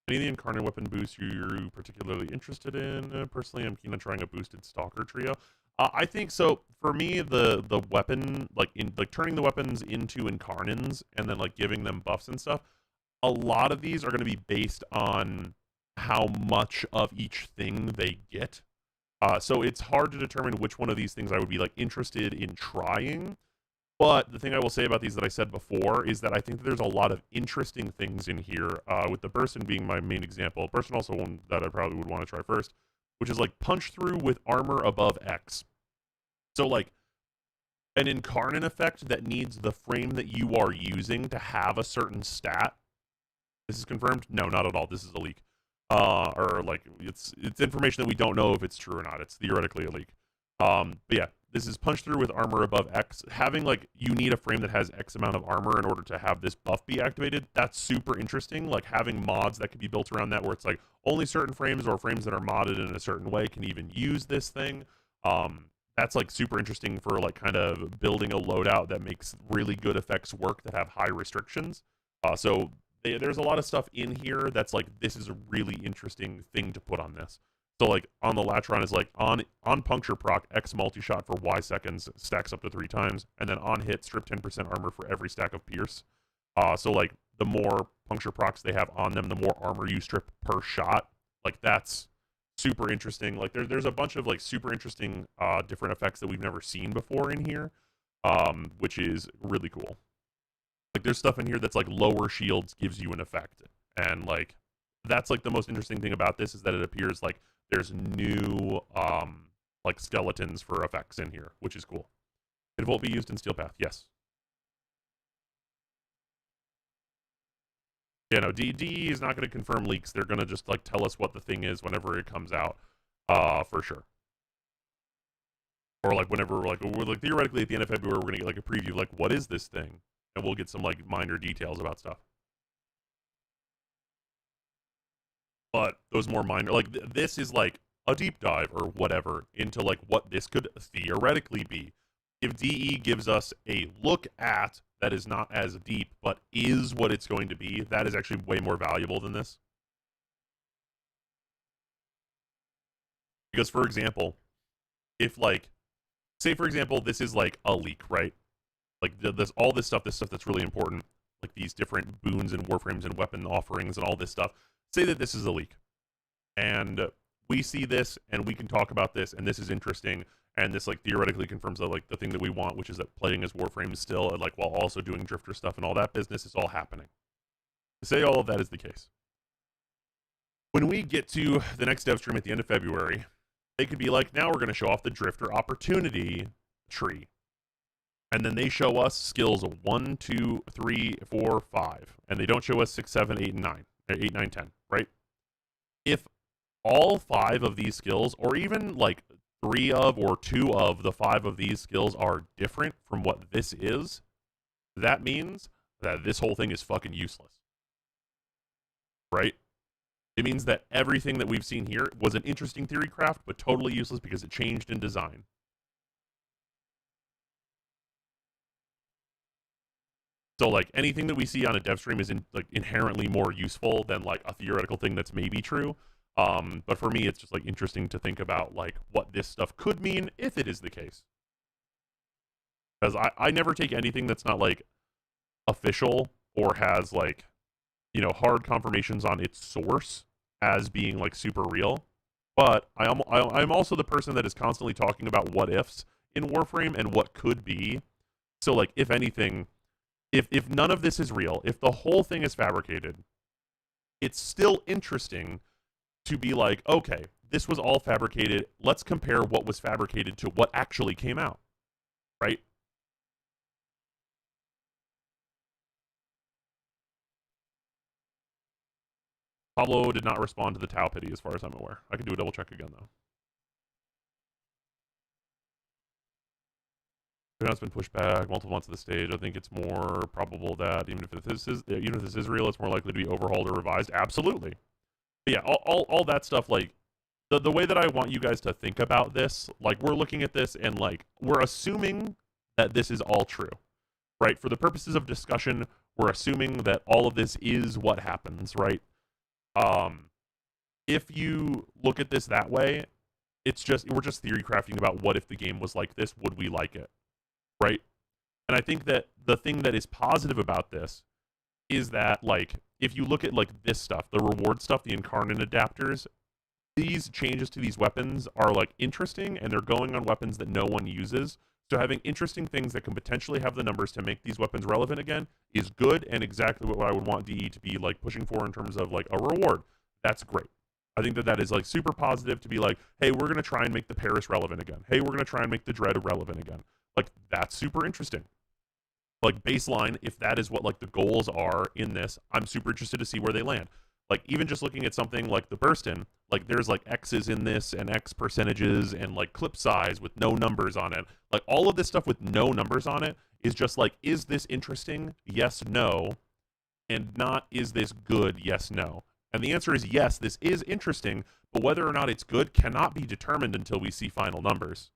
Any of the incarnate weapon boosts you're particularly interested in? Personally, I'm keen on trying a boosted Stalker trio. I think so. For me, the weapon, like turning the weapons into incarnins and then like giving them buffs and stuff. A lot of these are going to be based on how much of each thing they get. So it's hard to determine which one of these things I would be like interested in trying. But the thing I will say about these that I said before is that I think there's a lot of interesting things in here, with the Bursten being my main example. Bursten also one that I probably would want to try first, which is like punch through with armor above X. So like an incarnate effect that needs the frame that you are using to have a certain stat. This is confirmed? No, not at all. This is a leak. Or like it's information that we don't know if it's true or not. It's theoretically a leak. But yeah, this is punch through with armor above X. Having like you need a frame that has X amount of armor in order to have this buff be activated. That's super interesting. Like having mods that can be built around that, where it's like only certain frames or frames that are modded in a certain way can even use this thing. That's like super interesting for like kind of building a loadout that makes really good effects work that have high restrictions. So there's a lot of stuff in here that's like, this is a really interesting thing to put on this. So like on the Latron is like on puncture proc, X multi-shot for Y seconds, stacks up to 3 times, and then on hit, strip 10% armor for every stack of pierce. So like the more puncture procs they have on them, the more armor you strip per shot. Like that's super interesting. Like there's a bunch of like super interesting different effects that we've never seen before in here, which is really cool. Like there's stuff in here that's like lower shields gives you an effect, and like that's like the most interesting thing about this is that it appears like there's new like skeletons for effects in here, which is cool. Can Volt be used in Steel Path? Yes. Yeah, no, DE is not going to confirm leaks. They're going to just like tell us what the thing is whenever it comes out, for sure. Or like whenever we're like theoretically at the end of February we're going to get like a preview of like what is this thing, and we'll get some like minor details about stuff. But those more minor, like this is like a deep dive or whatever into like what this could theoretically be. if DE gives us a look at that is not as deep, but is what it's going to be, that is actually way more valuable than this. Because, for example, if, like, say, for example, this is, like, a leak, right? Like, all this stuff that's really important, like these different boons and warframes and weapon offerings and all this stuff, say that this is a leak. And we see this, and we can talk about this, and this is interesting, and this, like, theoretically confirms that, like, the thing that we want, which is that playing as warframes still, and, like, while also doing drifter stuff and all that business is all happening. Say all of that is the case. When we get to the next dev stream at the end of February, they could be like, now we're going to show off the drifter opportunity tree. And then they show us skills 1, 2, 3, 4, 5. And they don't show us 6, 7, 8, and 9. 8, 9, 10, right? If all 5 of these skills, or even like 3 of or 2 of the 5 of these skills are different from what this is, that means that this whole thing is fucking useless. Right? It means that everything that we've seen here was an interesting theory craft, but totally useless because it changed in design. So, like, anything that we see on a dev stream is inherently more useful than, like, a theoretical thing that's maybe true. But for me, it's just, like, interesting to think about, like, what this stuff could mean if it is the case. Because I never take anything that's not, like, official or has, like, you know, hard confirmations on its source as being, like, super real. But I'm also the person that is constantly talking about what ifs in Warframe and what could be. So, like, if anything, if none of this is real, if the whole thing is fabricated, it's still interesting to be like, okay, this was all fabricated. Let's compare what was fabricated to what actually came out, right? Pablo did not respond to the Tau pity as far as I'm aware. I can do a double check again, though. It's been pushed back multiple months of the stage. I think it's more probable that even if this is real, it's more likely to be overhauled or revised. Absolutely. But yeah, all that stuff, like, the way that I want you guys to think about this, like, we're looking at this and, like, we're assuming that this is all true, right? For the purposes of discussion, we're assuming that all of this is what happens, right? If you look at this that way, we're just theory crafting about what if the game was like this, would we like it? Right? And I think that the thing that is positive about this is that, like, if you look at, like, this stuff, the reward stuff, the incarnate adapters, these changes to these weapons are, like, interesting, and they're going on weapons that no one uses. So having interesting things that can potentially have the numbers to make these weapons relevant again is good, and exactly what I would want DE to be, like, pushing for in terms of, like, a reward. That's great. I think that is, like, super positive to be like, hey, we're going to try and make the Paris relevant again. Hey, we're going to try and make the Dread relevant again. Like, that's super interesting. Like, baseline, if that is what, like, the goals are in this, I'm super interested to see where they land. Like, even just looking at something like the Burstin, like, there's, like, X's in this and X percentages and, like, clip size with no numbers on it. Like, all of this stuff with no numbers on it is just like, is this interesting? Yes, no. And not, is this good? Yes, no. And the answer is yes, this is interesting, but whether or not it's good cannot be determined until we see final numbers.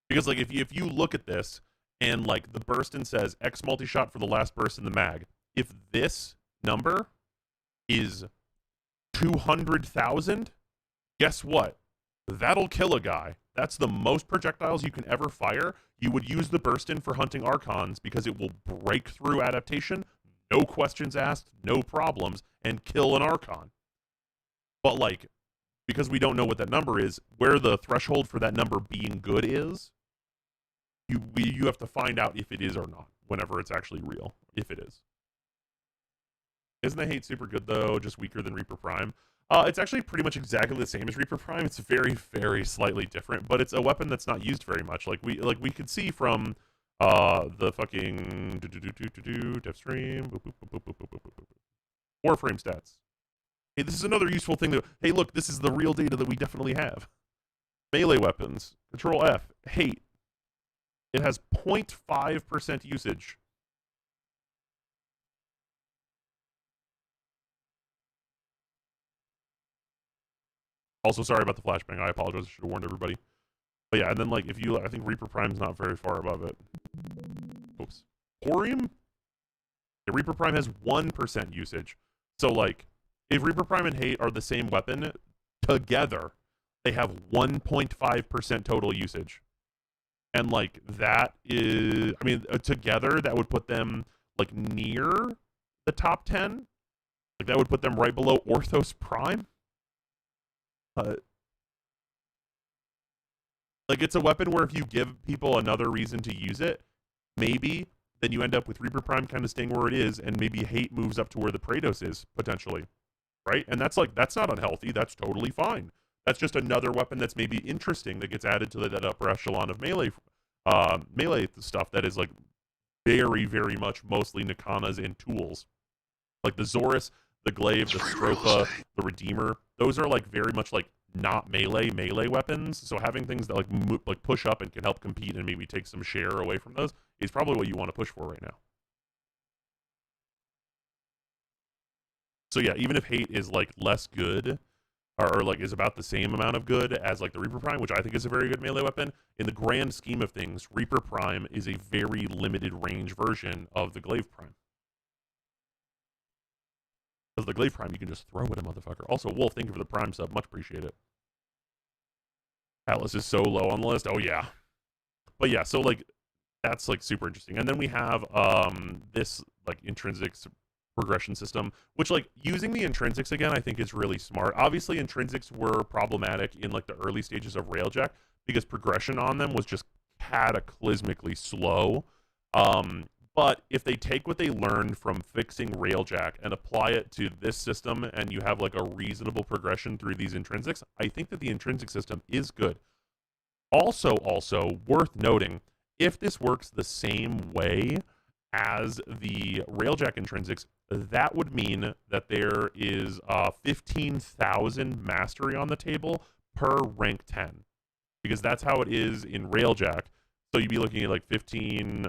Because, like, if you look at this and, like, the Burstin says X multi-shot for the last burst in the mag, if this number is 200,000, guess what? That'll kill a guy. That's the most projectiles you can ever fire. You would use the Burstin for hunting Archons because it will break through adaptation, no questions asked, no problems, and kill an Archon. But, like, because we don't know what that number is, where the threshold for that number being good is, you have to find out if it is or not whenever it's actually real, if it is. Isn't the hate super good, though? Just weaker than Reaper Prime? It's actually pretty much exactly the same as Reaper Prime. It's very, very slightly different, but it's a weapon that's not used very much. Like we could see from the fucking dev stream. Warframe stats. Hey, this is another useful thing that, hey, look, this is the real data that we definitely have. Melee weapons. Control F. Hate. It has 0.5% usage. Also, sorry about the flashbang. I apologize. I should have warned everybody. But yeah, and then like if you, I think Reaper Prime's not very far above it. Oops. Thorium? Yeah, Reaper Prime has 1% usage. So like, if Reaper Prime and Hate are the same weapon, together, they have 1.5% total usage. And like, that is, I mean, together, that would put them like near the top 10. Like, that would put them right below Orthos Prime. Like, it's a weapon where if you give people another reason to use it, maybe then you end up with Reaper Prime kind of staying where it is, and maybe Hate moves up to where the Praetos is, potentially. Right? And that's like, that's not unhealthy. That's totally fine. That's just another weapon that's maybe interesting that gets added to that upper echelon of melee stuff that is like very, very much mostly Nikanas and tools. Like the Zorus, the Glaive, the Stropha, the Redeemer. Those are like very much like not melee weapons. So having things that like push up and can help compete and maybe take some share away from those is probably what you want to push for right now. So yeah, even if Hate is like less good, or like is about the same amount of good as like the Reaper Prime, which I think is a very good melee weapon, in the grand scheme of things, Reaper Prime is a very limited range version of the Glaive Prime. Because the Glaive Prime, you can just throw at a motherfucker. Also, Wolf, thank you for the Prime sub. Much appreciate it. Atlas is so low on the list. Oh, yeah. But yeah, so, like, that's, like, super interesting. And then we have this, like, intrinsics progression system, which, like, using the intrinsics again, I think is really smart. Obviously, intrinsics were problematic in, like, the early stages of Railjack because progression on them was just cataclysmically slow. But if they take what they learned from fixing Railjack and apply it to this system and you have like a reasonable progression through these intrinsics, I think that the intrinsic system is good. Also worth noting, if this works the same way as the Railjack intrinsics, that would mean that there is 15,000 mastery on the table per rank 10. Because that's how it is in Railjack. So you'd be looking at like 15,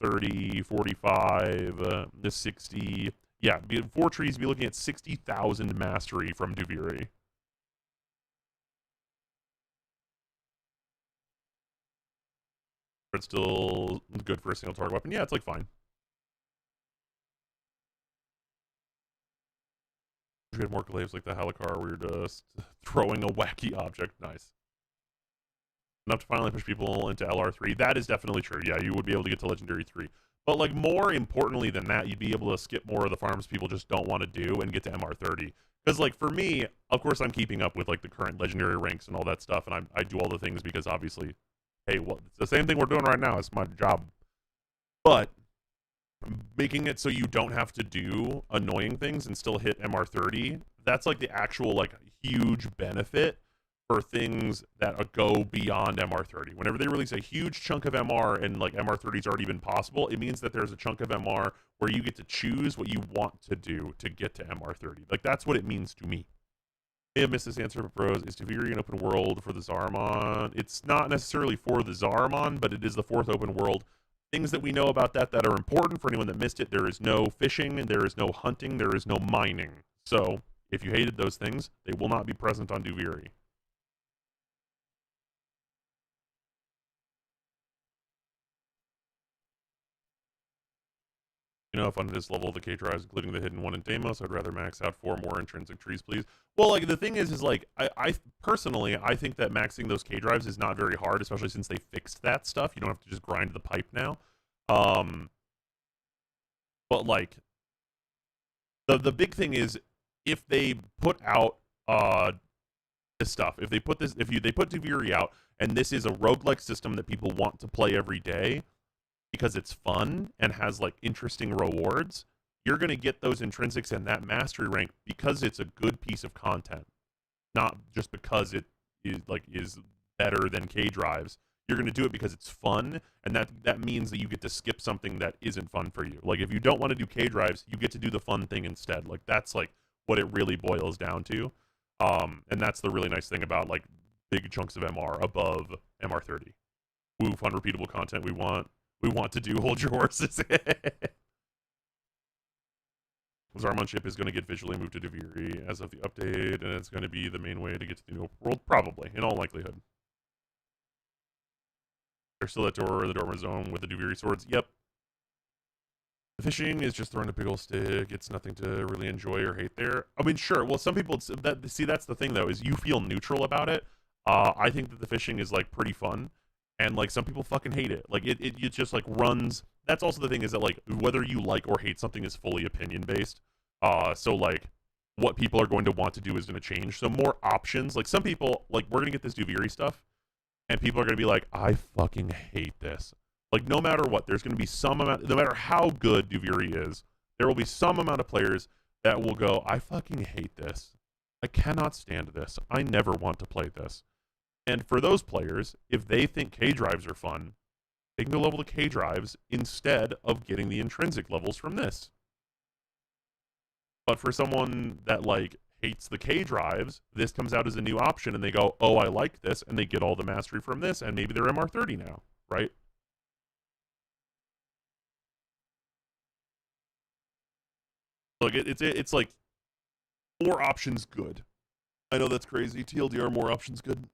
30, 45, 60. Yeah, 4 trees, you'd be looking at 60,000 mastery from Duviri. It's still good for a single target weapon. Yeah, it's like fine. We had more glaives like the Halicar where you're just throwing a wacky object. Nice. Enough to finally push people into LR3. That is definitely true. Yeah, you would be able to get to Legendary 3. But, like, more importantly than that, you'd be able to skip more of the farms people just don't want to do and get to MR30. Because, like, for me, of course, I'm keeping up with, like, the current Legendary ranks and all that stuff, and I do all the things because, obviously, hey, well, it's the same thing we're doing right now. It's my job. But making it so you don't have to do annoying things and still hit MR30, that's, like, the actual, like, huge benefit for things that go beyond MR30. Whenever they release a huge chunk of MR and like MR30 is already even possible, it means that there's a chunk of MR where you get to choose what you want to do to get to MR30. Like, that's what it means to me. I have missed this answer, but bros, is Duviri an open world for the Zariman? It's not necessarily for the Zariman, but it is the 4th open world. Things that we know about that are important for anyone that missed it: there is no fishing, there is no hunting, there is no mining. So, if you hated those things, they will not be present on Duviri. You know, if on this level the K drives, including the hidden one in Deimos, I'd rather max out 4 more intrinsic trees, please. Well, like, the thing is like, I personally, I think that maxing those K drives is not very hard, especially since they fixed that stuff. You don't have to just grind the pipe now. But, like, the big thing is, if they put out, this stuff, if they put Duviri out, and this is a roguelike system that people want to play every day, because it's fun and has like interesting rewards, you're going to get those intrinsics and that mastery rank because it's a good piece of content, not just because it is better than K drives. You're going to do it because it's fun, and that means that you get to skip something that isn't fun for you. Like, if you don't want to do K drives, you get to do the fun thing instead. Like, that's like what it really boils down to. And that's the really nice thing about like big chunks of MR above MR30. Woo, fun repeatable content we want to do. Hold your horses. Zariman ship is going to get visually moved to Duviri as of the update, and it's going to be the main way to get to the new world, probably, in all likelihood. There's still that door, the Dormer Zone with the Duviri swords. Yep. The fishing is just throwing a big old stick. It's nothing to really enjoy or hate there. I mean, sure. Well, some people that's the thing though, is you feel neutral about it. I think that the fishing is like pretty fun, and like some people fucking hate it. Like it just like runs. That's also the thing, is that like whether you like or hate something is fully opinion based. So like what people are going to want to do is going to change. So more options. Like some people, like we're gonna get this Duviri stuff, and people are gonna be like, I fucking hate this. Like, no matter what, there's going to be some amount, no matter how good Duviri is, there will be some amount of players that will go, I fucking hate this. I cannot stand this. I never want to play this. And for those players, if they think K-drives are fun, they can go level the K-drives instead of getting the intrinsic levels from this. But for someone that, like, hates the K-drives, this comes out as a new option, and they go, oh, I like this, and they get all the mastery from this, and maybe they're MR30 now, right? Look, it's like more options good. I know that's crazy. TLDR, more options good.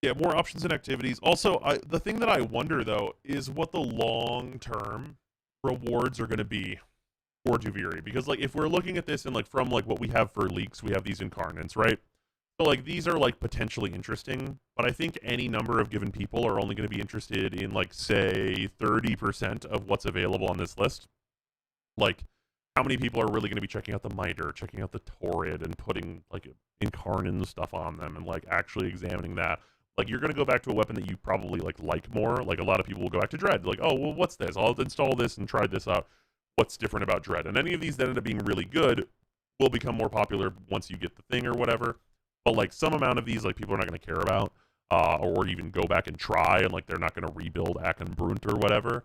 Yeah, more options and activities. Also, the thing that I wonder though is what the long-term rewards are going to be for Duviri, because like if we're looking at this and like from like what we have for leaks, we have these incarnates, right? So like these are like potentially interesting, but I think any number of given people are only going to be interested in like say 30% of what's available on this list. Like how many people are really going to be checking out the Miter, checking out the Torrid, and putting like Incarnon stuff on them and like actually examining that. Like you're going to go back to a weapon that you probably like more. Like a lot of people will go back to Dread. Like, oh well, what's this? I'll install this and try this out. What's different about Dread? And any of these that end up being really good will become more popular once you get the thing or whatever. But like some amount of these, like people are not going to care about, or even go back and try, and like they're not going to rebuild Akenbrunt or whatever.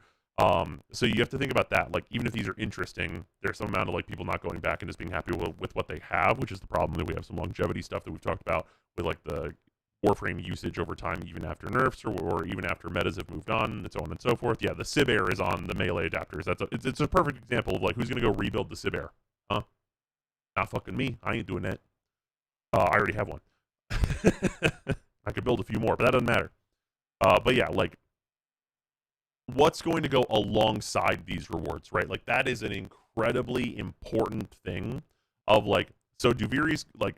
So you have to think about that. Like even if these are interesting, there's some amount of like people not going back and just being happy with what they have, which is the problem. That we have some longevity stuff that we've talked about with like the Warframe usage over time, even after nerfs or even after metas have moved on, and so on and so forth. Yeah, the Sib-Air is on the melee adapters. It's a perfect example of like who's going to go rebuild the Sib-Air, huh? Not fucking me. I ain't doing that. I already have one. I could build a few more, but that doesn't matter. But yeah, like, what's going to go alongside these rewards, right? Like, that is an incredibly important thing of, like, so Duviri's, like,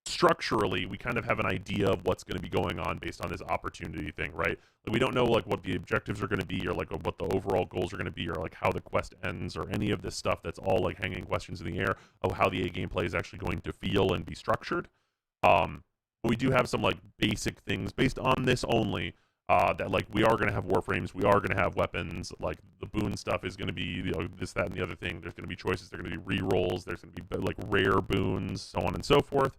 structurally, we kind of have an idea of what's going to be going on based on this opportunity thing, right? Like, we don't know, like, what the objectives are going to be or, like, what the overall goals are going to be or, like, how the quest ends or any of this stuff that's all, like, hanging questions in the air of how the A gameplay is actually going to feel and be structured. But we do have some, like, basic things based on this only that, like, we are going to have Warframes, we are going to have weapons, like, the boon stuff is going to be, you know, this, that, and the other thing. There's going to be choices, there's going to be rerolls, there's going to be, like, rare boons, so on and so forth.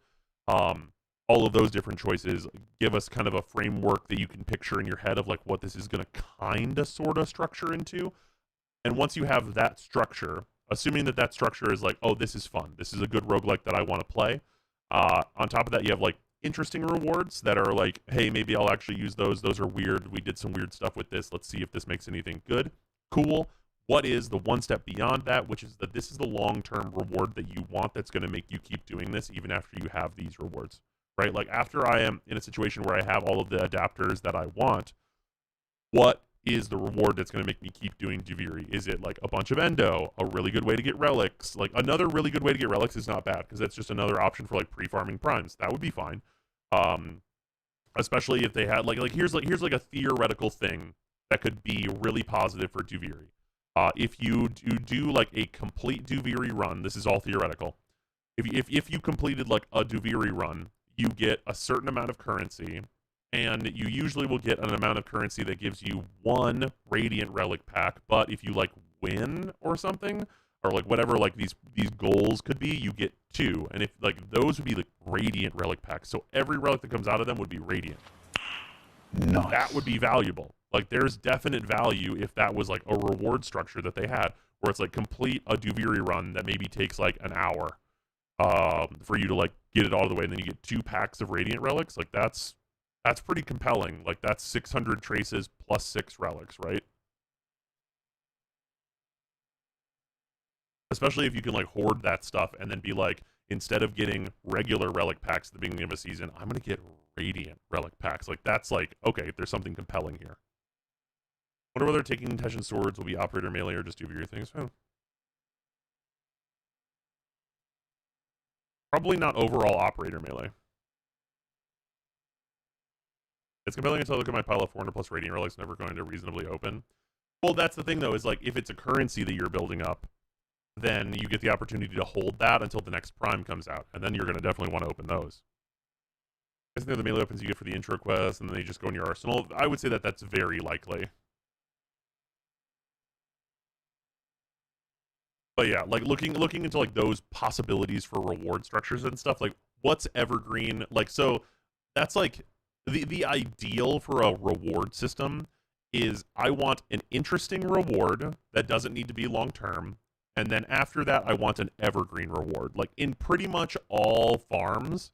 All of those different choices give us kind of a framework that you can picture in your head of like what this is going to kind of sort of structure into. And once you have that structure, assuming that that structure is like, oh, this is fun, this is a good roguelike that I want to play. On top of that, you have like interesting rewards that are like, hey, maybe I'll actually use those. Those are weird. We did some weird stuff with this. Let's see if this makes anything good. Cool. What is the one step beyond that, which is that this is the long-term reward that you want that's going to make you keep doing this even after you have these rewards, right? Like after I am in a situation where I have all of the adapters that I want, what is the reward that's going to make me keep doing Duviri? Is it like a bunch of endo, a really good way to get relics? Like another really good way to get relics is not bad because that's just another option for like pre-farming primes. That would be fine. Especially if they had like here's like a theoretical thing that could be really positive for Duviri. If you do like a complete Duviri run, this is all theoretical. If you completed like a Duviri run, you get a certain amount of currency, and you usually will get an amount of currency that gives you one Radiant Relic pack. But if you like win or something, or like whatever like these goals could be, you get 2. And if like those would be like Radiant Relic packs, so every relic that comes out of them would be Radiant. Nice. That would be valuable. Like, there's definite value if that was, like, a reward structure that they had, where it's, like, complete a Duviri run that maybe takes, like, an hour for you to, like, get it all the way, and then you get 2 packs of Radiant Relics. Like, that's pretty compelling. Like, that's 600 traces plus 6 relics, right? Especially if you can, like, hoard that stuff and then be like, instead of getting regular relic packs at the beginning of a season, I'm going to get Radiant relic packs. Like, that's like, okay, there's something compelling here. Wonder whether taking Teshin swords will be operator melee or just do your things. Oh. Probably not overall operator melee. It's compelling until I look at my pile of 400 plus Radiant relics never going to reasonably open. Well, that's the thing, though, is like, if it's a currency that you're building up, then you get the opportunity to hold that until the next Prime comes out, and then you're going to definitely want to open those. Isn't there the melee weapons you get for the intro quest, and then they just go in your arsenal? I would say that that's very likely. But yeah, like looking into like those possibilities for reward structures and stuff, like what's evergreen, like, so that's like the ideal for a reward system is I want an interesting reward that doesn't need to be long term, and then after that I want an evergreen reward. Like in pretty much all farms,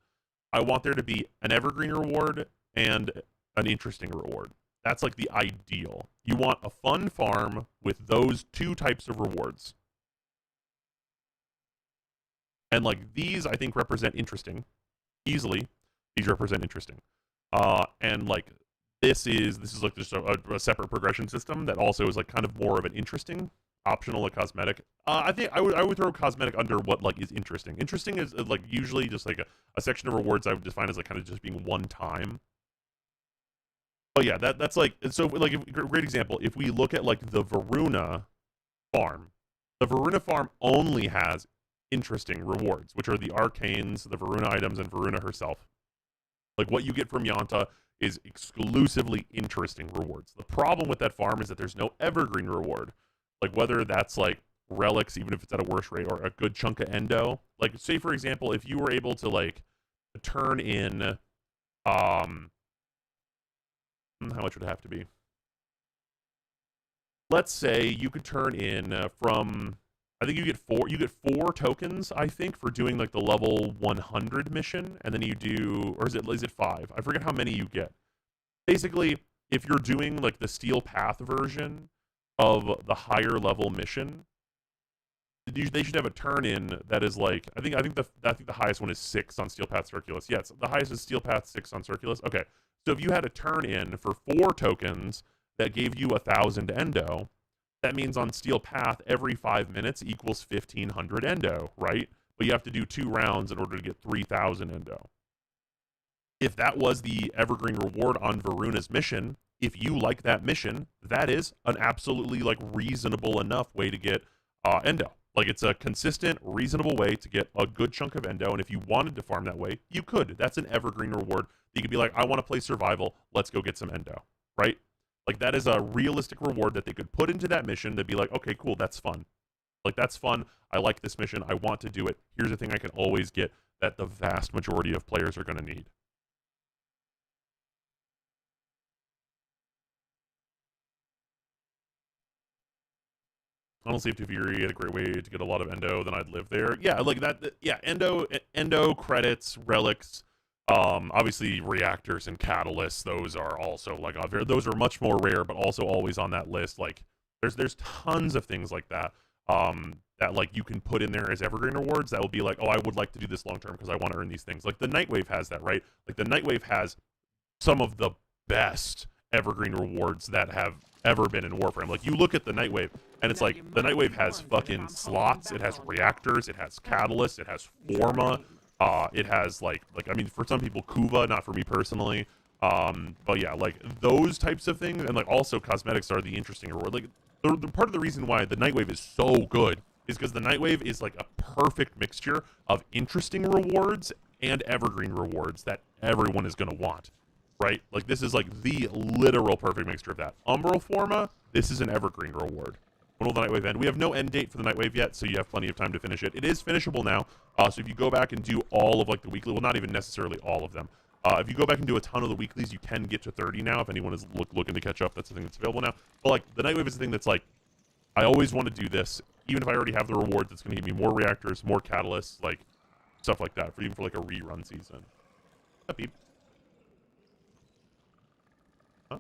I want there to be an evergreen reward and an interesting reward. That's like the ideal. You want a fun farm with those two types of rewards. And like these, I think, represent interesting. Easily, these represent interesting. And like this is like just a separate progression system that also is like kind of more of an interesting, optional, a cosmetic. I think I would throw cosmetic under what like is interesting. Interesting is like usually just like a section of rewards I would define as like kind of just being one time. But yeah, that's like, so like great example. If we look at like the Varuna farm, the Varuna farm only has interesting rewards, which are the arcanes, the Varuna items, and Varuna herself. Like what you get from Yanta is exclusively interesting rewards. The problem with that farm is that there's no evergreen reward. Like whether that's like relics, even if it's at a worse rate, or a good chunk of endo. Like say for example, if you were able to like turn in how much would it have to be? Let's say you could turn in from, I think you get four tokens, I think, for doing like the level 100 mission, and then you do, or is it 5? I forget how many you get. Basically, if you're doing like the Steel Path version of the higher level mission, they should have a turn in that is like, I think the highest one is 6 on Steel Path Circulus. Yes, the highest is Steel Path 6 on Circulus. Okay, so if you had a turn in for 4 tokens that gave you 1,000 endo, that means on Steel Path, every 5 minutes equals 1,500 endo, right? But you have to do 2 rounds in order to get 3,000 endo. If that was the evergreen reward on Varuna's mission, if you like that mission, that is an absolutely like reasonable enough way to get endo. Like it's a consistent, reasonable way to get a good chunk of endo, and if you wanted to farm that way, you could. That's an evergreen reward. You could be like, I want to play survival, let's go get some endo, right? Like that is a realistic reward that they could put into that mission to be like, okay, cool, that's fun. Like that's fun. I like this mission. I want to do it. Here's the thing I can always get that the vast majority of players are going to need. Honestly, if Fury had a great way to get a lot of endo, then I'd live there. Yeah, like that. Yeah, endo credits, relics. Obviously reactors and catalysts, those are also like those are much more rare, but also always on that list. Like there's tons of things like that that like you can put in there as evergreen rewards that will be like, oh, I would like to do this long term because I want to earn these things. Like the Nightwave has that, right? Like the Nightwave has some of the best evergreen rewards that have ever been in Warframe. Like you look at the Nightwave and it's like the Nightwave has fucking slots, it has reactors, it has catalysts, it has Forma. It has like I mean, for some people, Kuva, not for me personally. But yeah, like those types of things, and like also cosmetics are the interesting reward. Like the part of the reason why the Nightwave is so good is because the Nightwave is like a perfect mixture of interesting rewards and evergreen rewards that everyone is gonna want, right? Like this is like the literal perfect mixture of that. Umbral Forma, this is an evergreen reward. When will the Nightwave end? We have no end date for the Nightwave yet, so you have plenty of time to finish it. It is finishable now, so if you go back and do all of like the weekly, well, not even necessarily all of them. If you go back and do a ton of the weeklies, you can get to 30 now. If anyone is looking to catch up, that's the thing that's available now. But like the Nightwave is the thing that's like, I always want to do this, even if I already have the rewards. It's going to give me more reactors, more catalysts, like stuff like that, for even for like a rerun season. What's up, Beep? Huh?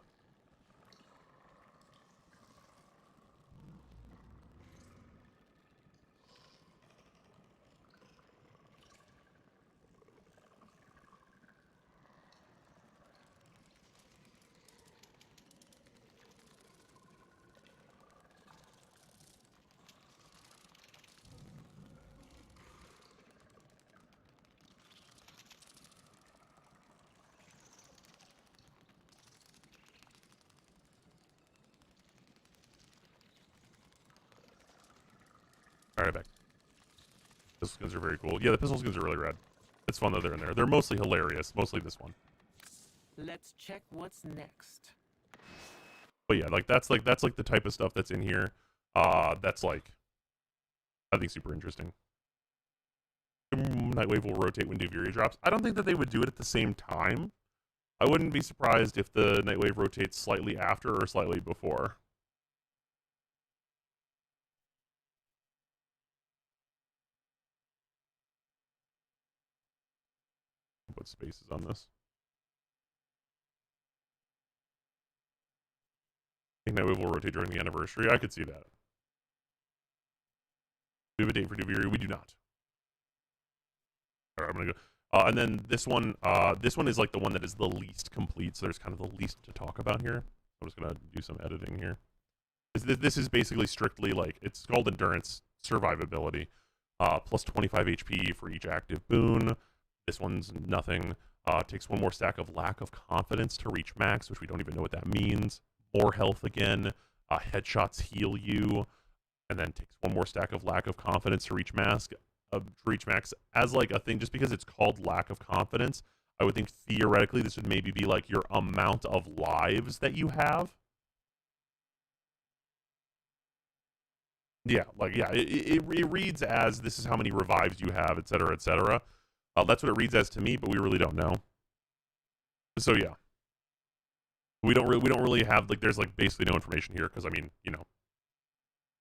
All right, back. Pistol skins are very cool. Yeah, the pistol skins are really rad. It's fun that they're in there. They're mostly hilarious. Mostly this one. Let's check what's next. But yeah, that's the type of stuff that's in here. That's like, I think super interesting. Nightwave will rotate when Duveria drops. I don't think that they would do it at the same time. I wouldn't be surprised if the Nightwave rotates slightly after or slightly before. Put spaces on this. I think Nightwave will rotate during the anniversary. I could see that. Do we have a date for Duveria? We do not. All right, I'm gonna go. And then this one is like the one that is the least complete, so there's kind of the least to talk about here. I'm just gonna do some editing here. This is basically strictly like, it's called endurance survivability, plus 25 HP for each active boon. This one's nothing. Takes one more stack of lack of confidence to reach max, which we don't even know what that means. More health again. Headshots heal you, and then takes one more stack of lack of confidence to reach max. As like a thing, just because it's called lack of confidence, I would think theoretically this would maybe be like your amount of lives that you have. Yeah, like, yeah, it reads as this is how many revives you have, etc., etc. That's what it reads as to me, but we really don't know. So yeah, we don't really have, like, there's like basically no information here, because I mean, you know,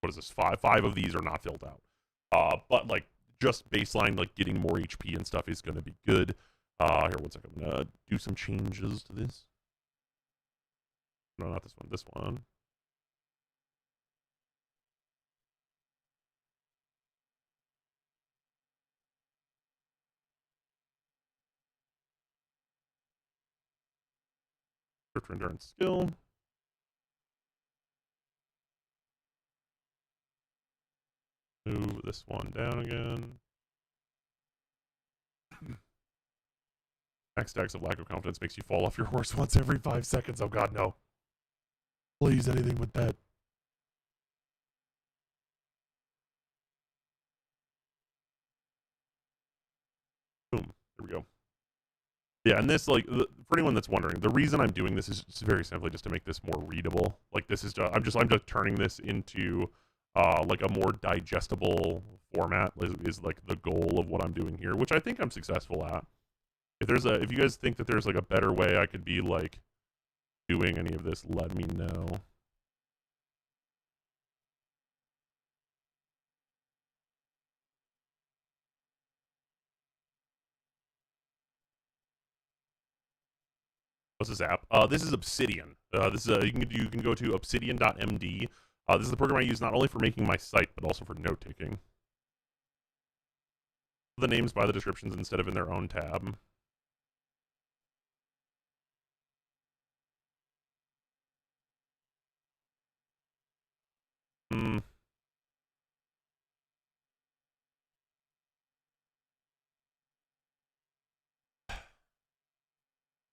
what is this? Five of these are not filled out. But like, just baseline, like getting more HP and stuff is going to be good. Here, one second. I'm gonna do some changes to this. No, not this one. This one. Drifter endurance skill. Move this one down again. Max stacks of lack of confidence makes you fall off your horse once every 5 seconds. Oh god, no. Please, anything with that. Boom. There we go. Yeah, and this, like, for anyone that's wondering, the reason I'm doing this is just very simply just to make this more readable. Like, this is just, I'm just turning this into like a more digestible format is like the goal of what I'm doing here, which I think I'm successful at. If you guys think that there's like a better way I could be like doing any of this, let me know. What's this app? This is Obsidian. This is you can go to obsidian.md. This is the program I use not only for making my site but also for note taking. The names by the descriptions instead of in their own tab.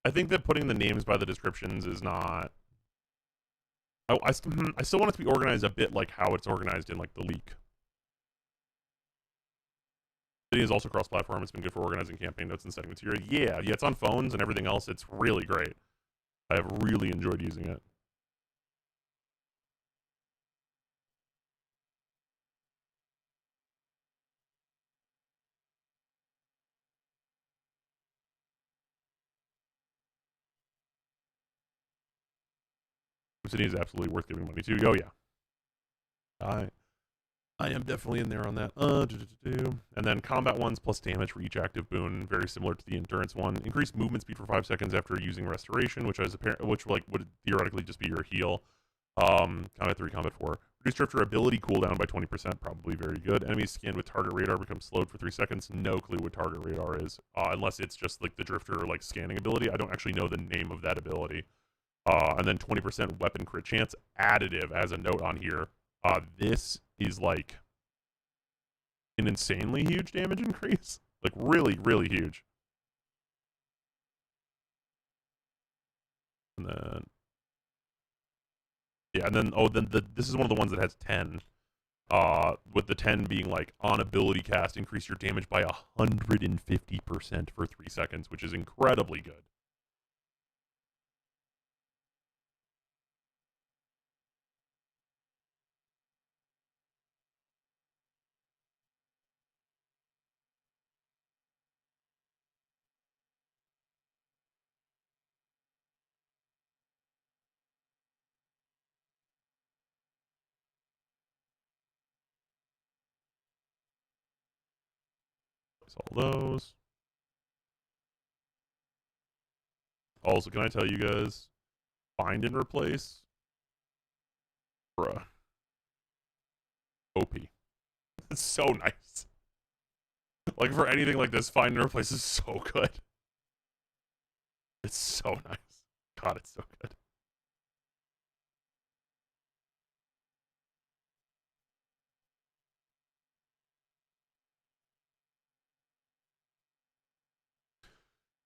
I think that putting the names by the descriptions is not. Oh, I still want it to be organized a bit like how it's organized in like the leak. It is also cross-platform. It's been good for organizing campaign notes and setting material. Yeah, it's on phones and everything else. It's really great. I have really enjoyed using it. Obsidian is absolutely worth giving money to. Oh yeah. I am definitely in there on that. And then combat ones plus damage for each active boon, very similar to the endurance one. Increased movement speed for 5 seconds after using restoration, which like would theoretically just be your heal. Combat 3, combat 4. Reduce drifter ability cooldown by 20%, probably very good. Enemies scanned with target radar become slowed for 3 seconds. No clue what target radar is, unless it's just like the drifter like scanning ability. I don't actually know the name of that ability. And then 20% weapon crit chance additive as a note on here. This is like an insanely huge damage increase. Like really, really huge. And then, yeah, and then, this is one of the ones that has 10. with the 10 being like on ability cast, increase your damage by 150% for 3 seconds, which is incredibly good. All those. Also, can I tell you guys, find and replace, bruh, OP. It's so nice. Like, for anything like this, find and replace is so good. It's so nice. God, it's so good.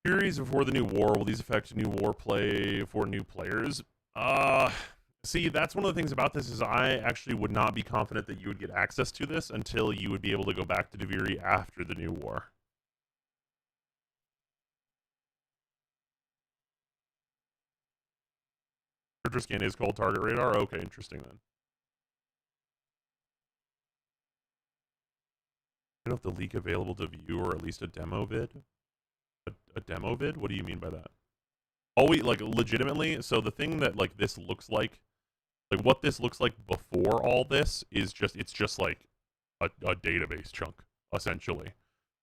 Furies before the new war, will these affect new war play for new players? See, that's one of the things about this is I actually would not be confident that you would get access to this until you would be able to go back to Duviri after the new war. Character scan is called target radar? Okay, interesting then. I don't know if the leak available to view or at least a demo vid? A demo vid? What do you mean by that? Oh, wait, like, legitimately? So the thing that, like, this looks like what this looks like before all this is just, it's just like a database chunk, essentially.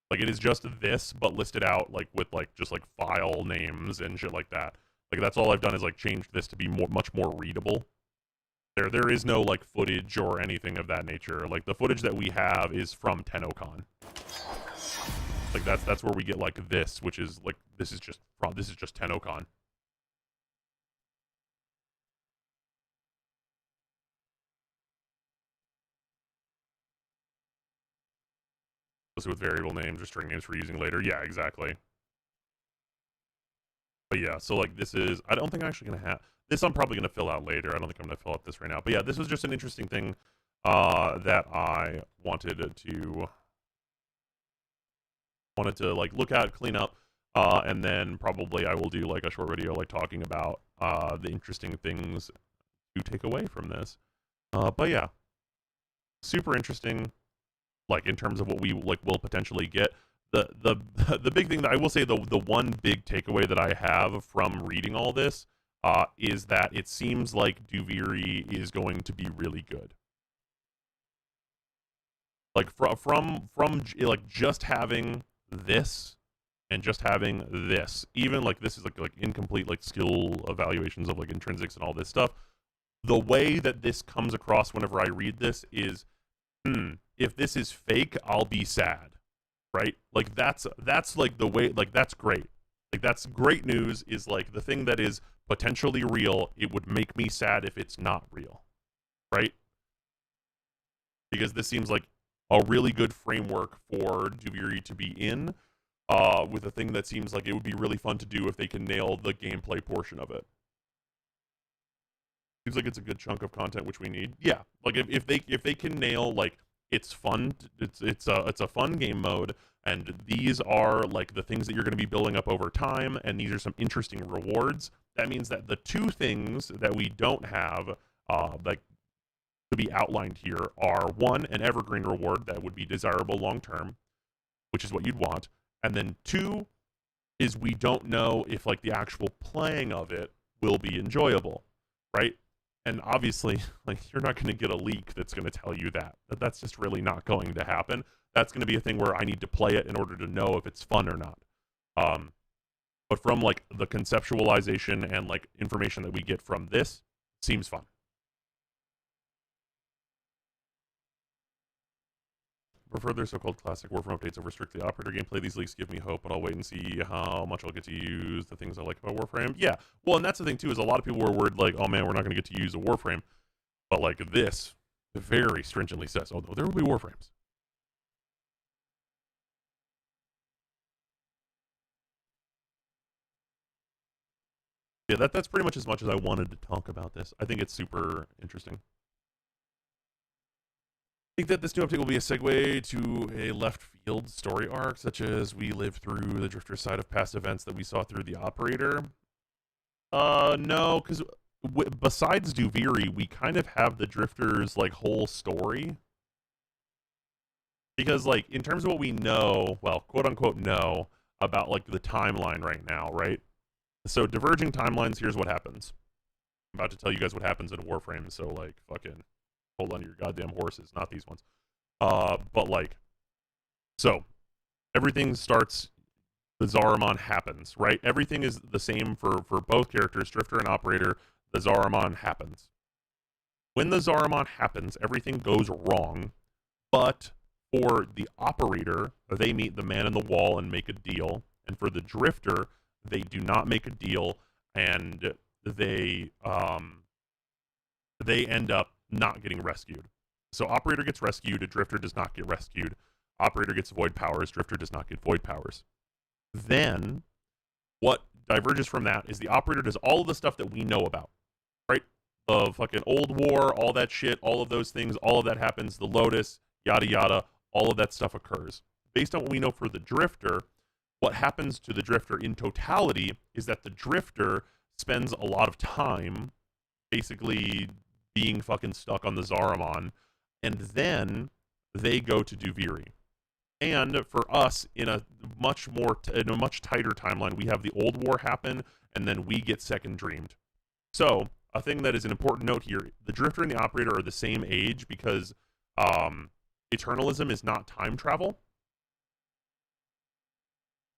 Like, it is just this, but listed out, like, with, like, just, like, file names and shit like that. Like, that's all I've done is, like, change this to be much more readable. There is no, like, footage or anything of that nature. Like, the footage that we have is from TennoCon. Like, that's where we get, like, this, which is, like, this is just TennoCon. With variable names or string names for using later. Yeah, exactly. But yeah, so like this is, I don't think I'm actually going to have, this I'm probably going to fill out later. I don't think I'm going to fill out this right now. But yeah, this was just an interesting thing that I wanted to like look at, clean up, and then probably I will do like a short video like talking about the interesting things to take away from this. But yeah, super interesting. Like in terms of what we like will potentially get, the big thing that I will say, the one big takeaway that I have from reading all this is that it seems like Duviri is going to be really good. Like from like just having this and just having this, even like this is like incomplete like skill evaluations of like intrinsics and all this stuff. The way that this comes across whenever I read this is, if this is fake, I'll be sad, right? Like that's like the way, like that's great. Like that's great news, is like the thing that is potentially real, it would make me sad if it's not real, right? Because this seems like a really good framework for Duviri to be in, with a thing that seems like it would be really fun to do if they can nail the gameplay portion of it. Seems like it's a good chunk of content which we need. Yeah, like if they can nail like it's fun, it's a fun game mode, and these are like the things that you're going to be building up over time, and these are some interesting rewards. That means that the two things that we don't have like to be outlined here are, one, an evergreen reward that would be desirable long term, which is what you'd want, and then two is we don't know if like the actual playing of it will be enjoyable, right? And obviously, like, you're not going to get a leak that's going to tell you that. That's just really not going to happen. That's going to be a thing where I need to play it in order to know if it's fun or not. But from, like, the conceptualization and, like, information that we get from this, seems fun. For further so-called classic Warframe updates over strictly operator gameplay, these leaks give me hope, but I'll wait and see how much I'll get to use the things I like about Warframe. Yeah, well, and that's the thing, too, is a lot of people were worried, like, oh, man, we're not going to get to use a Warframe. But, like, this very stringently says, oh, there will be Warframes. Yeah, that's pretty much as much as I wanted to talk about this. I think it's super interesting. think that this new update will be a segue to a left field story arc, such as we live through the Drifter side of past events that we saw through the Operator. No, because besides Duviri, we kind of have the Drifter's like whole story. Because like in terms of what we know, well, quote unquote know about like the timeline right now, right? So diverging timelines, here's what happens. I'm about to tell you guys what happens in Warframe, so like fucking hold on to your goddamn horses, not these ones. But like, so everything starts, the Zariman happens, right? Everything is the same for both characters, Drifter and Operator. The Zariman happens. When the Zariman happens, everything goes wrong, but for the Operator, they meet the Man in the Wall and make a deal, and for the Drifter, they do not make a deal, and they end up not getting rescued. So Operator gets rescued, Drifter does not get rescued. Operator gets void powers, Drifter does not get void powers. Then, what diverges from that is the Operator does all of the stuff that we know about, right? The fucking old war, all that shit, all of those things, all of that happens, the Lotus, yada yada, all of that stuff occurs. Based on what we know for the Drifter, what happens to the Drifter in totality is that the Drifter spends a lot of time basically being fucking stuck on the Zariman, and then they go to Duviri. And for us, in a much tighter timeline, we have the old war happen, and then we get second dreamed. So, a thing that is an important note here, the Drifter and the Operator are the same age because Eternalism is not time travel.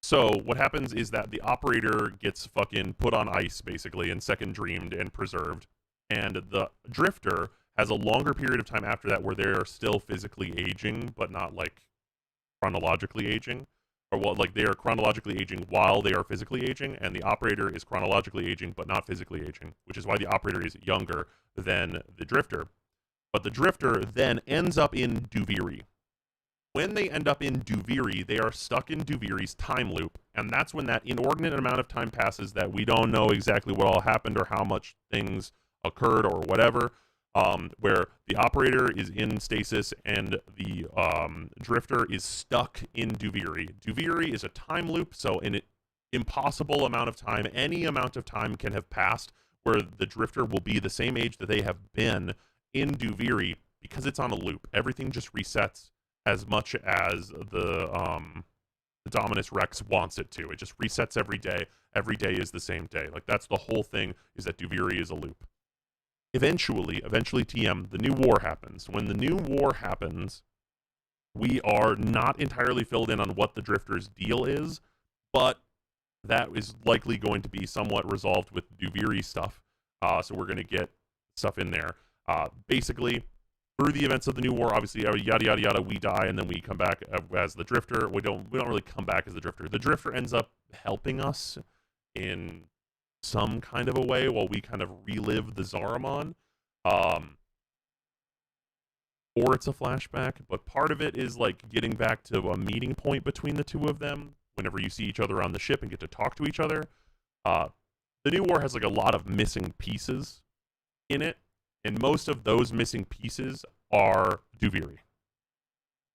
So what happens is that the Operator gets fucking put on ice, basically, and second dreamed and preserved. And the Drifter has a longer period of time after that where they are still physically aging, but not, like, chronologically aging. Or, well, like, they are chronologically aging while they are physically aging, and the Operator is chronologically aging, but not physically aging, which is why the Operator is younger than the Drifter. But the Drifter then ends up in Duviri. When they end up in Duviri, they are stuck in Duviri's time loop, and that's when that inordinate amount of time passes that we don't know exactly what all happened or how much things occurred or whatever, where the Operator is in stasis and the Drifter is stuck in Duviri. Duviri is a time loop, so in an impossible amount of time, any amount of time can have passed where the Drifter will be the same age that they have been in Duviri because it's on a loop. Everything just resets as much as the Dominus Rex wants it to. It just resets every day. Every day is the same day. Like, that's the whole thing, is that Duviri is a loop. Eventually TM, the new war happens. When the new war happens, we are not entirely filled in on what the Drifter's deal is, but that is likely going to be somewhat resolved with Duviri stuff. So we're going to get stuff in there. Basically, through the events of the new war, obviously, yada yada yada, we die, and then we come back as the Drifter. We don't really come back as the Drifter. The Drifter ends up helping us in some kind of a way while we kind of relive the Zariman. Or it's a flashback, but part of it is like getting back to a meeting point between the two of them whenever you see each other on the ship and get to talk to each other. The new war has like a lot of missing pieces in it. And most of those missing pieces are Duviri.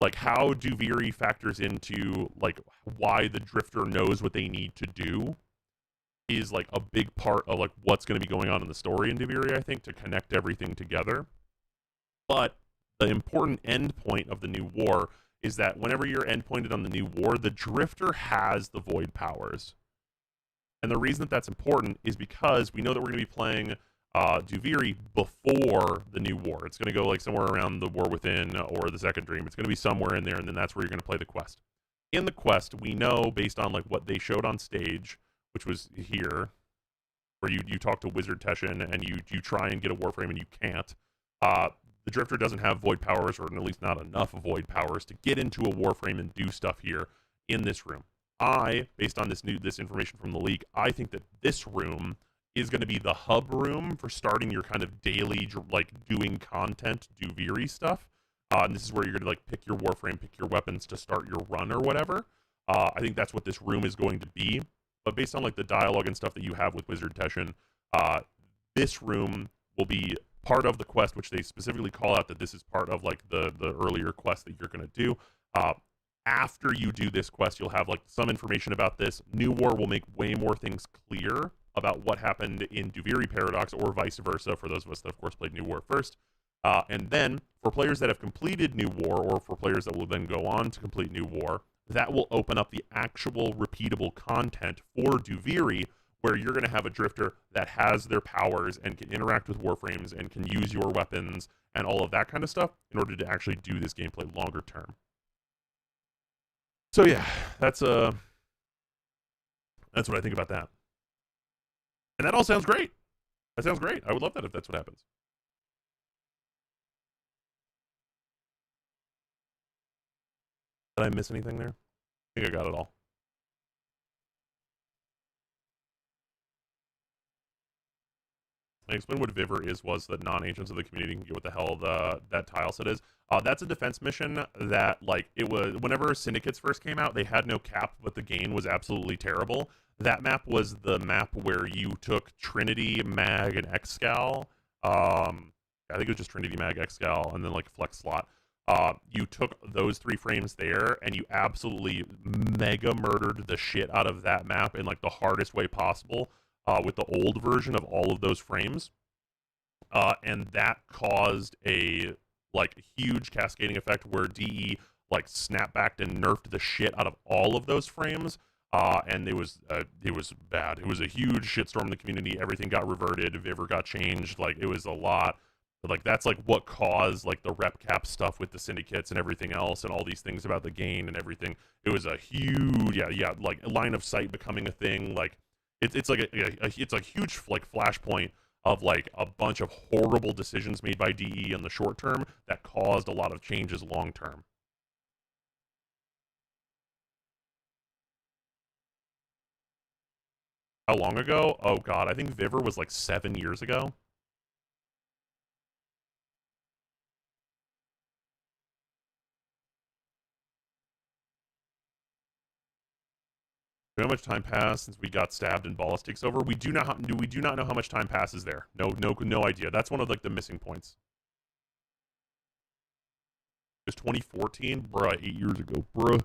Like, how Duviri factors into, like, why the Drifter knows what they need to do is, like, a big part of, like, what's going to be going on in the story in Duviri, I think, to connect everything together. But the important end point of the new war is that whenever you're endpointed on the new war, the Drifter has the void powers. And the reason that that's important is because we know that we're going to be playing Duviri before the new war. It's going to go like somewhere around the War Within or the Second Dream. It's going to be somewhere in there, and then that's where you're going to play the quest. In the quest, we know based on like what they showed on stage, which was here, where you talk to Wizard Teshin and you try and get a Warframe and you can't. The Drifter doesn't have void powers, or at least not enough void powers to get into a Warframe and do stuff here in this room. Based on this information from the leak, I think that this room is going to be the hub room for starting your kind of daily, like, doing content, Duviri stuff. And this is where you're going to, like, pick your Warframe, pick your weapons to start your run or whatever. I think that's what this room is going to be. But based on, like, the dialogue and stuff that you have with Wizard Teshin, this room will be part of the quest, which they specifically call out that this is part of like the earlier quest that you're going to do. After you do this quest, you'll have like some information about this. New War will make way more things clear about what happened in Duviri Paradox, or vice versa, for those of us that, of course, played New War first. And then, for players that have completed New War, or for players that will then go on to complete New War, that will open up the actual repeatable content for Duviri, where you're going to have a drifter that has their powers and can interact with Warframes and can use your weapons and all of that kind of stuff in order to actually do this gameplay longer term. So yeah, that's what I think about that. And that all sounds great. That sounds great. I would love that if that's what happens. Did I miss anything there? I think I got it all. I explained what Vivre was that non-agents of the community can get what the hell that tile set is. That's a defense mission that, like, it was, whenever Syndicates first came out, they had no cap, but the gain was absolutely terrible. That map was the map where you took Trinity, Mag, and Excal. I think it was just Trinity, Mag, Excal, and then, like, Flex Slot. You took those 3 frames there, and you absolutely mega murdered the shit out of that map in, like, the hardest way possible. With the old version of all of those frames, and that caused a like huge cascading effect where DE like snapbacked and nerfed the shit out of all of those frames, and it was bad. It was a huge shitstorm in the community. Everything got reverted. Vivre got changed. Like, it was a lot. But, like, that's like what caused like the rep cap stuff with the syndicates and everything else, and all these things about the gain and everything. It was a huge like line of sight becoming a thing. Like, it's like it's a huge like flashpoint of like a bunch of horrible decisions made by DE in the short term that caused a lot of changes long term. How long ago? Oh god, I think Vivre was like 7 years ago. How much time passed since we got stabbed and Ballas takes over? We do not know how much time passes there. No idea. That's one of like the missing points. It was 2014, bruh, 8 years ago, bruh.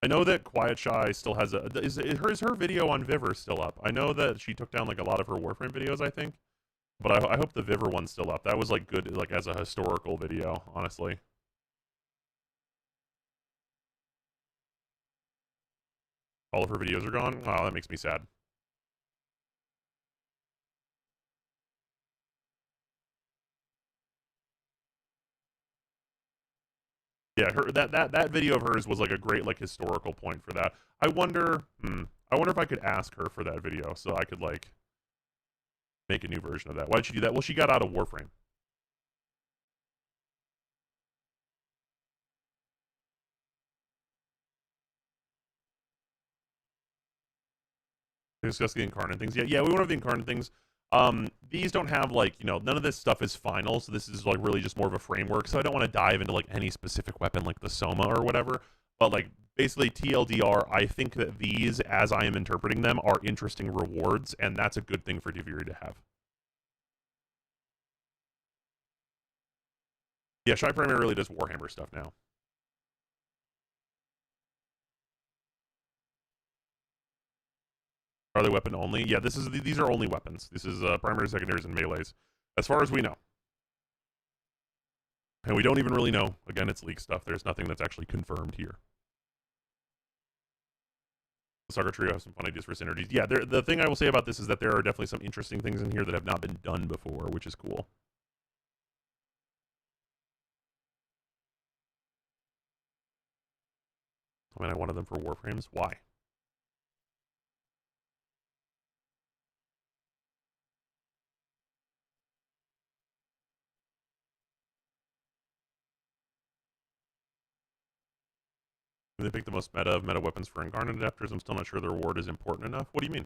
I know that Quiet Shy still has a. Is her video on Vivre still up? I know that she took down like a lot of her Warframe videos, I think, but I hope the Vivre one's still up. That was like good, like as a historical video, honestly. All of her videos are gone? Oh, that makes me sad. Yeah, that video of hers was like a great like historical point for that. I wonder if I could ask her for that video so I could like make a new version of that. Why'd she do that? Well, she got out of Warframe. Discuss the incarnate things. Yeah, we won't have the incarnate things. These don't have like, you know, none of this stuff is final, so this is like really just more of a framework. So I don't want to dive into like any specific weapon like the Soma or whatever. But like basically TLDR, I think that these, as I am interpreting them, are interesting rewards, and that's a good thing for Duviri to have. Yeah, Shy primarily does Warhammer stuff now. Are they weapon only? Yeah, these are only weapons. This is primary, secondaries, and melees, as far as we know. And we don't even really know. Again, it's leak stuff. There's nothing that's actually confirmed here. The Saga Trio has some fun ideas for synergies. Yeah, the thing I will say about this is that there are definitely some interesting things in here that have not been done before, which is cool. I mean, I wanted them for Warframes. Why? They pick the most meta of meta weapons for Incarnate Adapters. I'm still not sure the reward is important enough. What do you mean?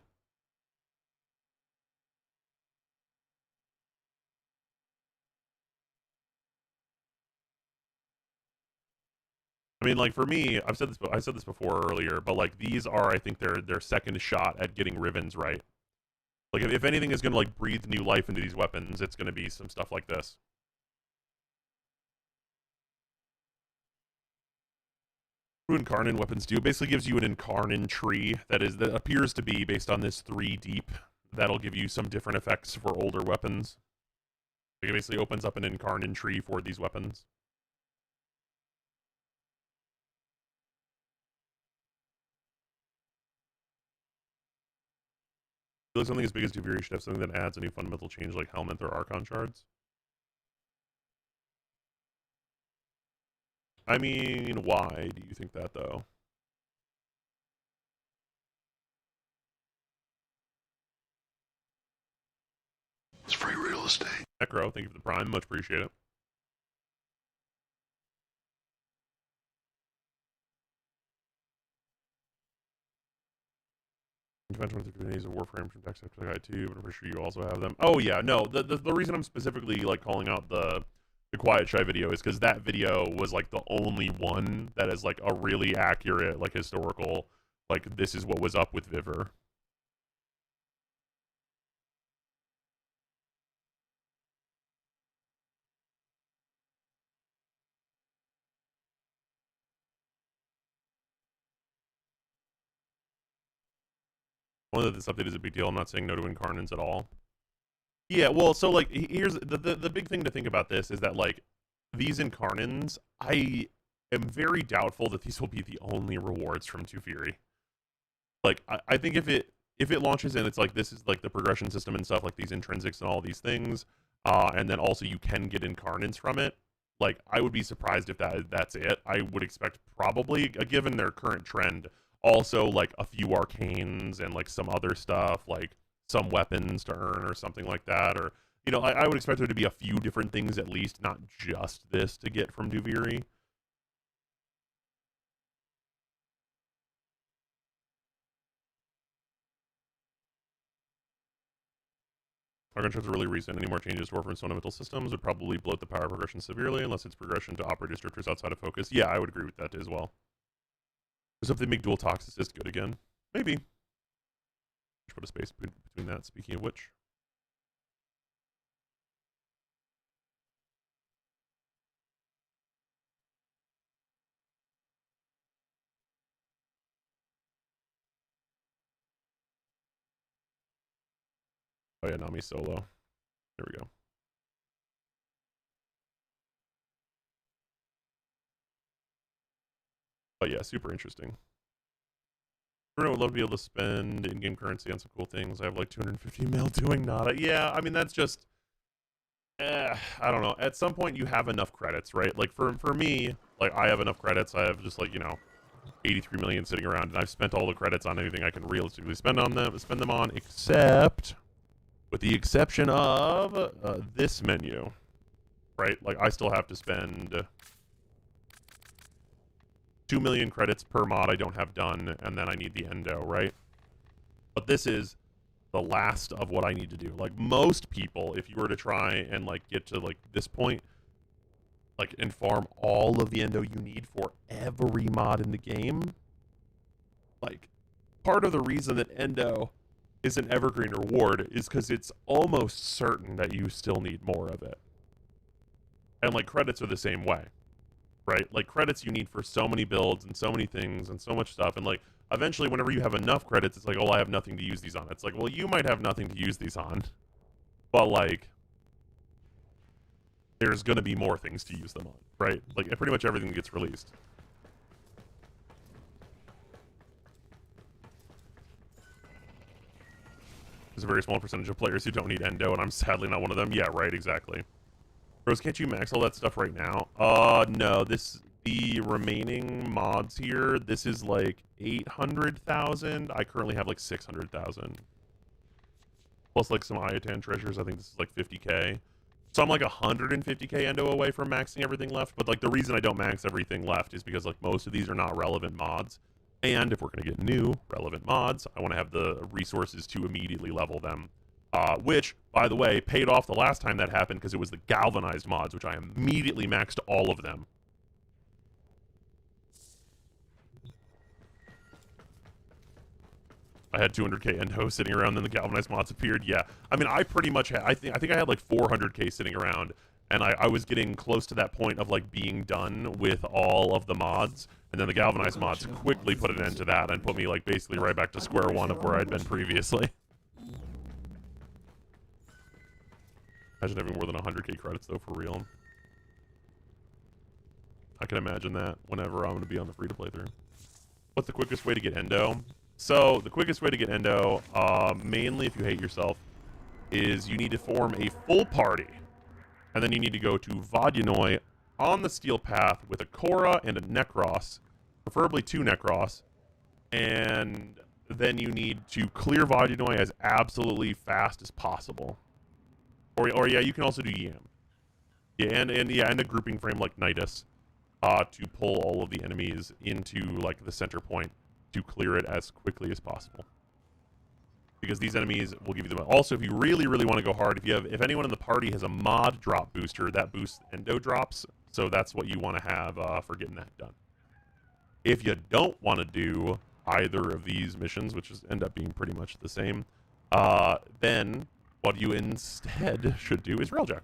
I mean, like, for me, I said this before earlier, but like these are, I think, their second shot at getting Rivens right. Like, if anything is going to, like, breathe new life into these weapons, it's going to be some stuff like this. What Incarnon weapons do, it basically gives you an Incarnon tree that appears to be based on this 3 deep. That'll give you some different effects for older weapons. Like, it basically opens up an Incarnon tree for these weapons. I feel like something as big as Duviri should have something that adds a new fundamental change like Helmet or Archon shards. I mean, why do you think that, though? It's free real estate. Necro, thank you for the prime. Much appreciate it. Conventional days of Warframe from Dex Guide too, but I'm pretty sure you also have them. Oh yeah, no. The reason I'm specifically like calling out the Quiet Shy video is because that video was like the only one that is like a really accurate like historical like this is what was up with Vivre. One that this update is a big deal. I'm not saying no to Incarnons at all. Yeah, well, so like here's the big thing to think about this is that like these Incarnons, I am very doubtful that these will be the only rewards from Teferi. Like I think if it launches and it's like this is like the progression system and stuff like these intrinsics and all these things, and then also you can get Incarnons from it. Like I would be surprised if that's it. I would expect probably given their current trend. Also, like, a few arcanes and, like, some other stuff, like, some weapons to earn or something like that. Or, you know, I would expect there to be a few different things at least, not just this to get from Duviri. Archon shards are really recent. Any more changes to Warframe's fundamental systems would probably bloat the power progression severely unless its progression to operate descriptors outside of focus. Yeah, I would agree with that as well. So if they make dual toxicist good again, maybe. Just put a space between that. Speaking of which, oh yeah, Nami solo. There we go. But yeah, super interesting. I would love to be able to spend in-game currency on some cool things. I have like 250 mil doing nada. Yeah, I mean, that's just... I don't know. At some point, you have enough credits, right? Like, for me, like, I have enough credits. I have just, like, you know, 83 million sitting around, and I've spent all the credits on anything I can realistically spend them on, except... with the exception of this menu, right? Like, I still have to spend... 2 million credits per mod I don't have done, and then I need the endo, right? But this is the last of what I need to do. Like, most people, if you were to try and, like, get to, like, this point, like, and farm all of the endo you need for every mod in the game, like, part of the reason that endo is an evergreen reward is because it's almost certain that you still need more of it. And, like, credits are the same way. Right? Like, credits you need for so many builds and so many things and so much stuff. And, like, eventually, whenever you have enough credits, it's like, oh, I have nothing to use these on. It's like, well, you might have nothing to use these on. But, like, there's going to be more things to use them on, right? Like, pretty much everything gets released. There's a very small percentage of players who don't need endo, and I'm sadly not one of them. Yeah, right, exactly. Rose, can't you max all that stuff right now? No, the remaining mods here, this is like 800,000. I currently have like 600,000. Plus like some Ayatan treasures, I think this is like 50k. So I'm like 150k endo away from maxing everything left, but like the reason I don't max everything left is because like most of these are not relevant mods. And if we're going to get new relevant mods, I want to have the resources to immediately level them. Which, by the way, paid off the last time that happened because it was the galvanized mods, which I immediately maxed all of them. I had 200k endo sitting around, then the galvanized mods appeared. Yeah, I mean, I pretty much had, I think I had like 400k sitting around, and I was getting close to that point of like being done with all of the mods, and then the galvanized mods quickly put an end to that and put me like basically right back to square one of where I'd been previously. Imagine having more than 100k credits though, for real. I can imagine that whenever I'm going to be on the free to play through. What's the quickest way to get endo? So the quickest way to get endo, mainly if you hate yourself, is you need to form a full party, and then you need to go to Vodyanoi on the Steel Path with a Korra and a Necros, preferably 2 Necros, and then you need to clear Vodyanoi as absolutely fast as possible. Or yeah, you can also do Yam. Yeah, and a grouping frame like Nidus, to pull all of the enemies into like the center point to clear it as quickly as possible. Because these enemies will give you the... Also, if you really, really want to go hard, if anyone in the party has a mod drop booster, that boosts endo drops, so that's what you want to have for getting that done. If you don't want to do either of these missions, which end up being pretty much the same, then what you instead should do is Railjack.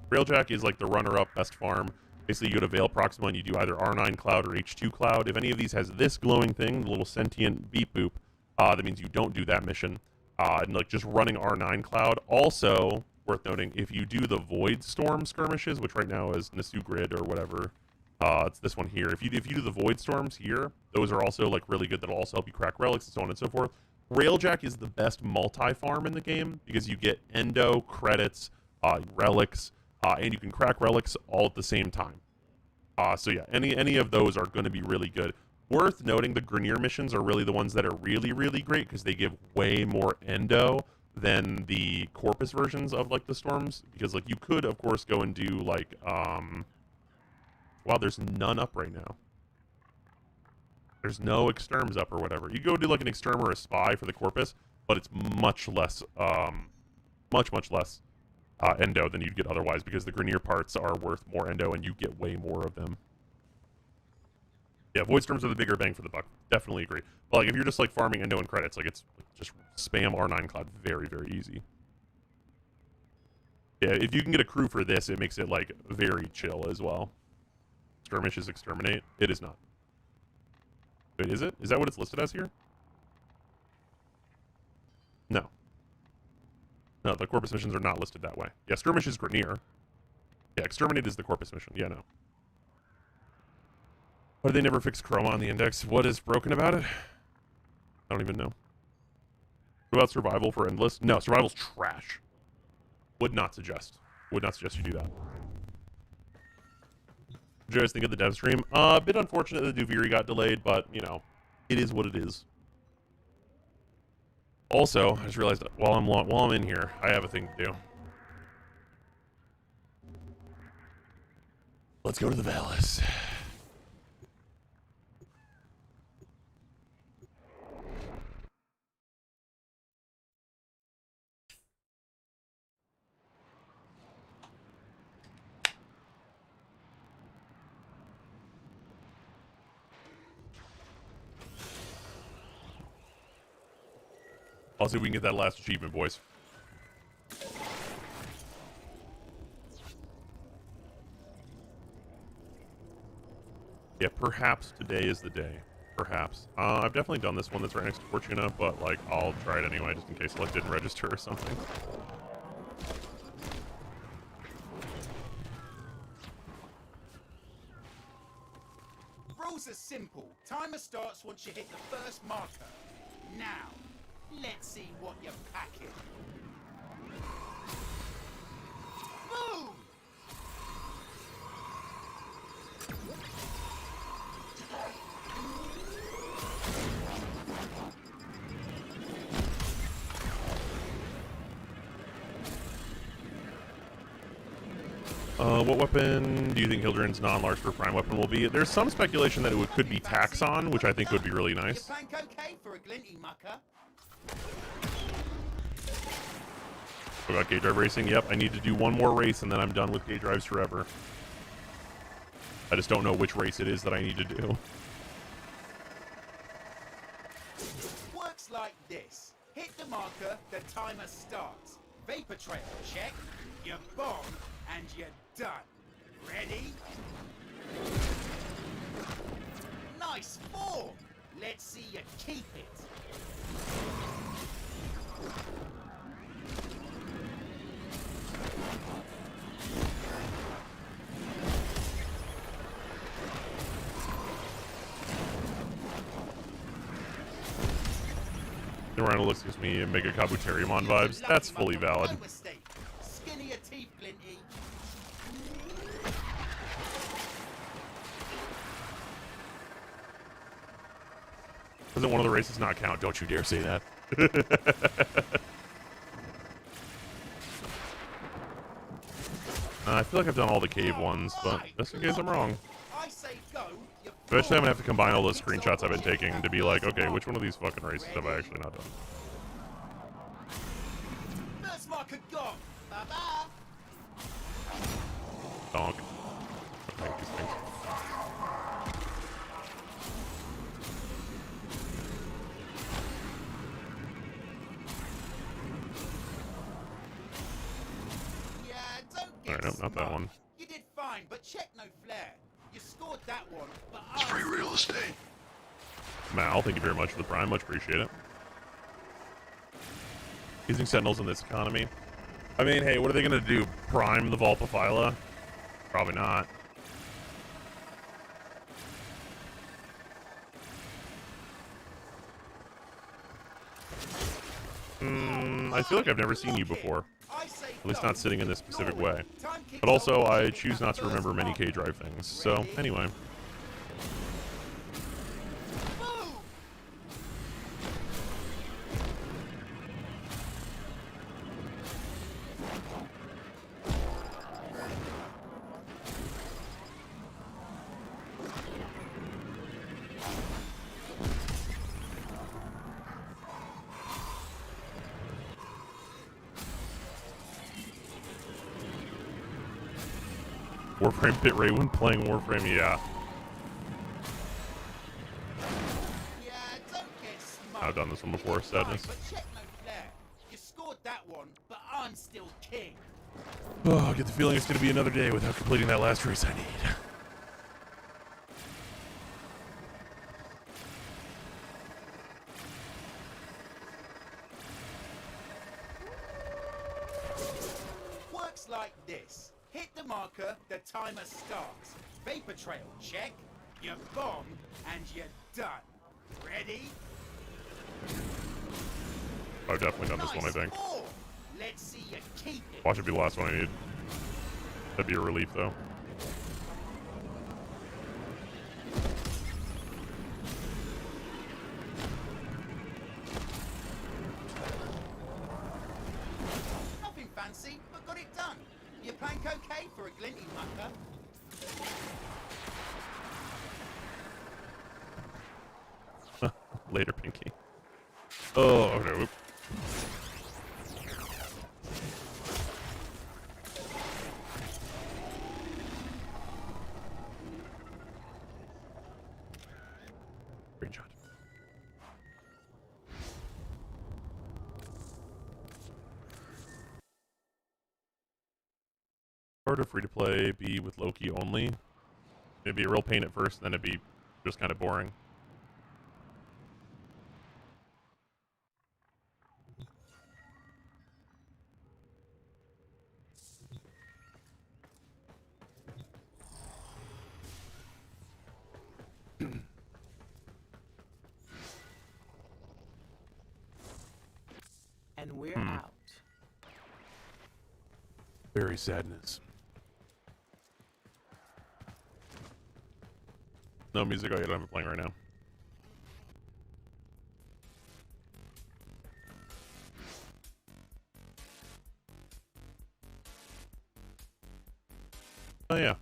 Railjack is like the runner-up best farm. Basically, you go to Veil Proxima and you do either R9 Cloud or H2 Cloud. If any of these has this glowing thing, the little sentient beep boop, that means you don't do that mission. And like just running R9 Cloud. Also, worth noting, if you do the Void Storm skirmishes, which right now is Nasu Grid or whatever, it's this one here. If you do the Void Storms here, those are also like really good. That'll also help you crack relics and so on and so forth. Railjack is the best multi-farm in the game because you get endo, credits, relics, and you can crack relics all at the same time. So yeah, any of those are going to be really good. Worth noting, the Grineer missions are really the ones that are really, really great because they give way more endo than the Corpus versions of like the storms. Because like you could, of course, go and do like, wow, there's none up right now. There's no exterms up or whatever. You go do like an exterm or a spy for the Corpus, but it's much less, much less endo than you'd get otherwise because the Grineer parts are worth more endo and you get way more of them. Yeah, Void Storms are the bigger bang for the buck. Definitely agree. But like if you're just like farming endo and credits, like it's just spam R9 Cloud very, very easy. Yeah, if you can get a crew for this, it makes it like very chill as well. Skirmish is exterminate. It is not. Wait, is it? Is that what it's listed as here? No. No, the Corpus missions are not listed that way. Yeah, Skirmish is Grineer. Yeah, Exterminate is the Corpus mission. Yeah, no. Why did they never fix Chroma on the index? What is broken about it? I don't even know. What about Survival for Endless? No, Survival's trash. Would not suggest. Would not suggest you do that. What did you guys think of the dev stream? A bit unfortunate that Duviri got delayed, but, you know, it is what it is. Also, I just realized that while I'm in here, I have a thing to do. Let's go to the Valis. I'll see if we can get that last achievement, boys. Yeah, perhaps today is the day. Perhaps. I've definitely done this one that's right next to Fortuna, but, like, I'll try it anyway, just in case, like, didn't register or something. Rules are simple. Timer starts once you hit the first marker. Now, let's see what you're packing. Boom! What weapon do you think Hildren's non-large for prime weapon will be? There's some speculation that it could be Taxon, which I think would be really nice. For a glinty mucker. What about Gay Drive Racing? Yep, I need to do one more race and then I'm done with Gay Drives forever. I just don't know which race it is that I need to do. Works Works like this. Hit the marker, the timer starts. Vapor trail, check. You bomb, and you're done. Ready? Nice form! Let's see you keep it. The Rhino looks gives me Mega Kabuterimon vibes. That's fully valid. No mistake. Skin of your teeth, Flinty. Doesn't one of the races not count? Don't you dare say that. I feel like I've done all the cave ones, but just in case I'm wrong. I say go. You Eventually I'm gonna have to combine all those screenshots I've been taking to be like, okay, which one of these fucking races have I actually not done? First marker gone. Bye-bye. Donk. Okay, these things. Yeah, don't get Alright, nope, not that smart. one. You did fine, but check no flare. You scored that one, but It's free real estate. Mal, thank you very much for the prime. Much appreciate it. Using Sentinels in this economy. I mean, hey, what are they going to do? Prime the Vulpaphyla? Probably not. I feel like I've never seen you before. At least not sitting in this specific way. But also, I choose not to remember many K-Drive things. So, anyway. Warframe bitrate when playing Warframe, yeah. Yeah, don't get smart. I've done this one before, sadness. But check no flare. You scored that one, but I'm still king. Oh, I get the feeling it's going to be another day without completing that last race I need. Works like this. Hit the marker, the timer starts. Vapor trail, check. You bomb, and you're done. Ready? I've definitely done this one, I think. Form. Let's see you keep it. Watch it be the last one I need. That'd be a relief, though. Nothing fancy, but got it done. You plank okay for a glinty mucker? Later, Pinky. Oh, okay. Whoop. Screenshot. Harder free to play, be with Loki only. It'd be a real pain at first, then it'd be just kind of boring. And we're out. Very sadness. No music. Oh, yeah, I'm playing right now. Oh yeah.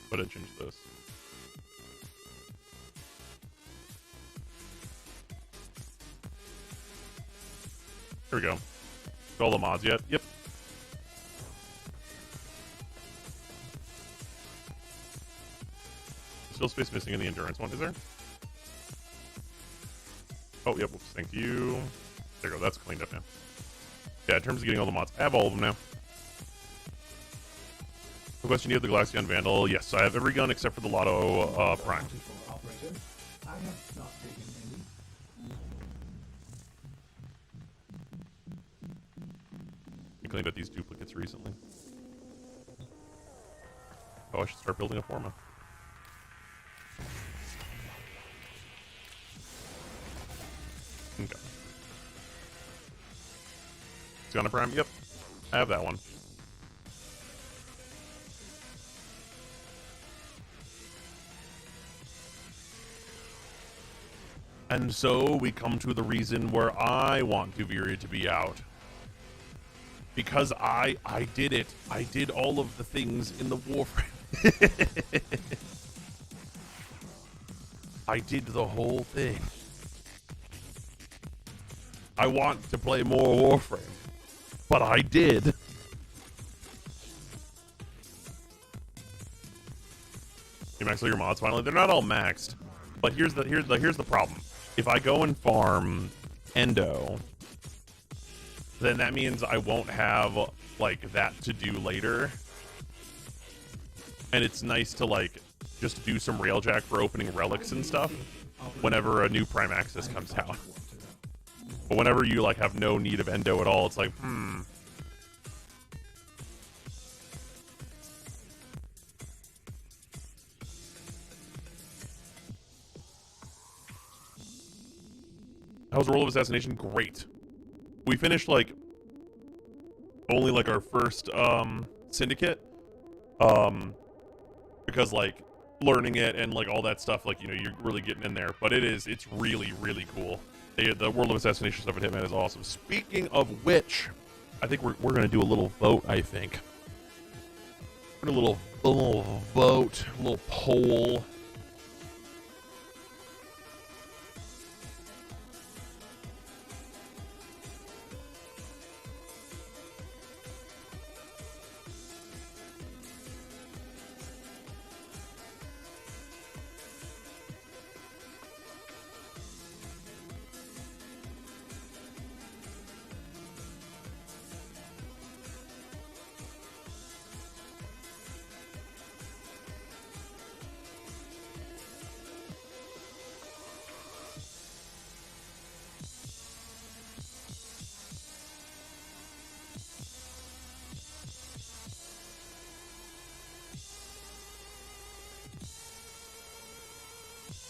But I changed this. Here we go. Got all the mods yet? Yep. Still space missing in the endurance one, is there? Oh, yep. Whoops, thank you. There you go. That's cleaned up now. Yeah, in terms of getting all the mods, I have all of them now. The question, do you have the Glaceon Vandal? Yes, I have every gun except for the Lotto Prime. I cleaned up these duplicates recently. Oh, I should start building a Forma. Okay. Gunna Prime? Yep. I have that one. And so we come to the reason where I want Tuveria to be out. Because I did it. I did all of the things in the Warframe. I did the whole thing. I want to play more Warframe. But I did. You max all your mods finally? They're not all maxed. But here's the problem. If I go and farm Endo, then that means I won't have like that to do later. And it's nice to like just do some Railjack for opening relics and stuff whenever a new Prime Access comes out. But whenever you like have no need of Endo at all, it's like, How's World of Assassination? Great. We finished like only like our first syndicate. Because like learning it and like all that stuff, like, you know, you're really getting in there. But it's really, really cool. The World of Assassination stuff at Hitman is awesome. Speaking of which, I think we're gonna do a little vote, I think. A little vote, a little poll.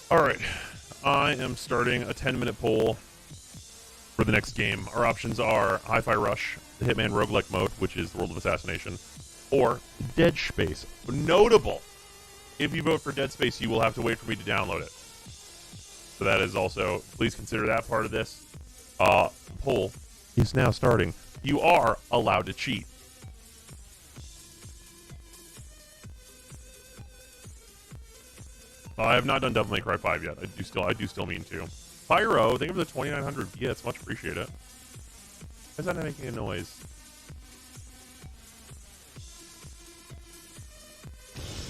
Alright, I am starting a 10-minute poll for the next game. Our options are Hi-Fi Rush, the Hitman Roguelike mode, which is the World of Assassination, or Dead Space. Notable! If you vote for Dead Space, you will have to wait for me to download it. So that is also, please consider that part of this. Poll is now starting. You are allowed to cheat. I have not done Devil May Cry 5 yet. I do still mean to. Pyro, thank you for the 2,900 bits. Much appreciate it. Why is that not making a noise?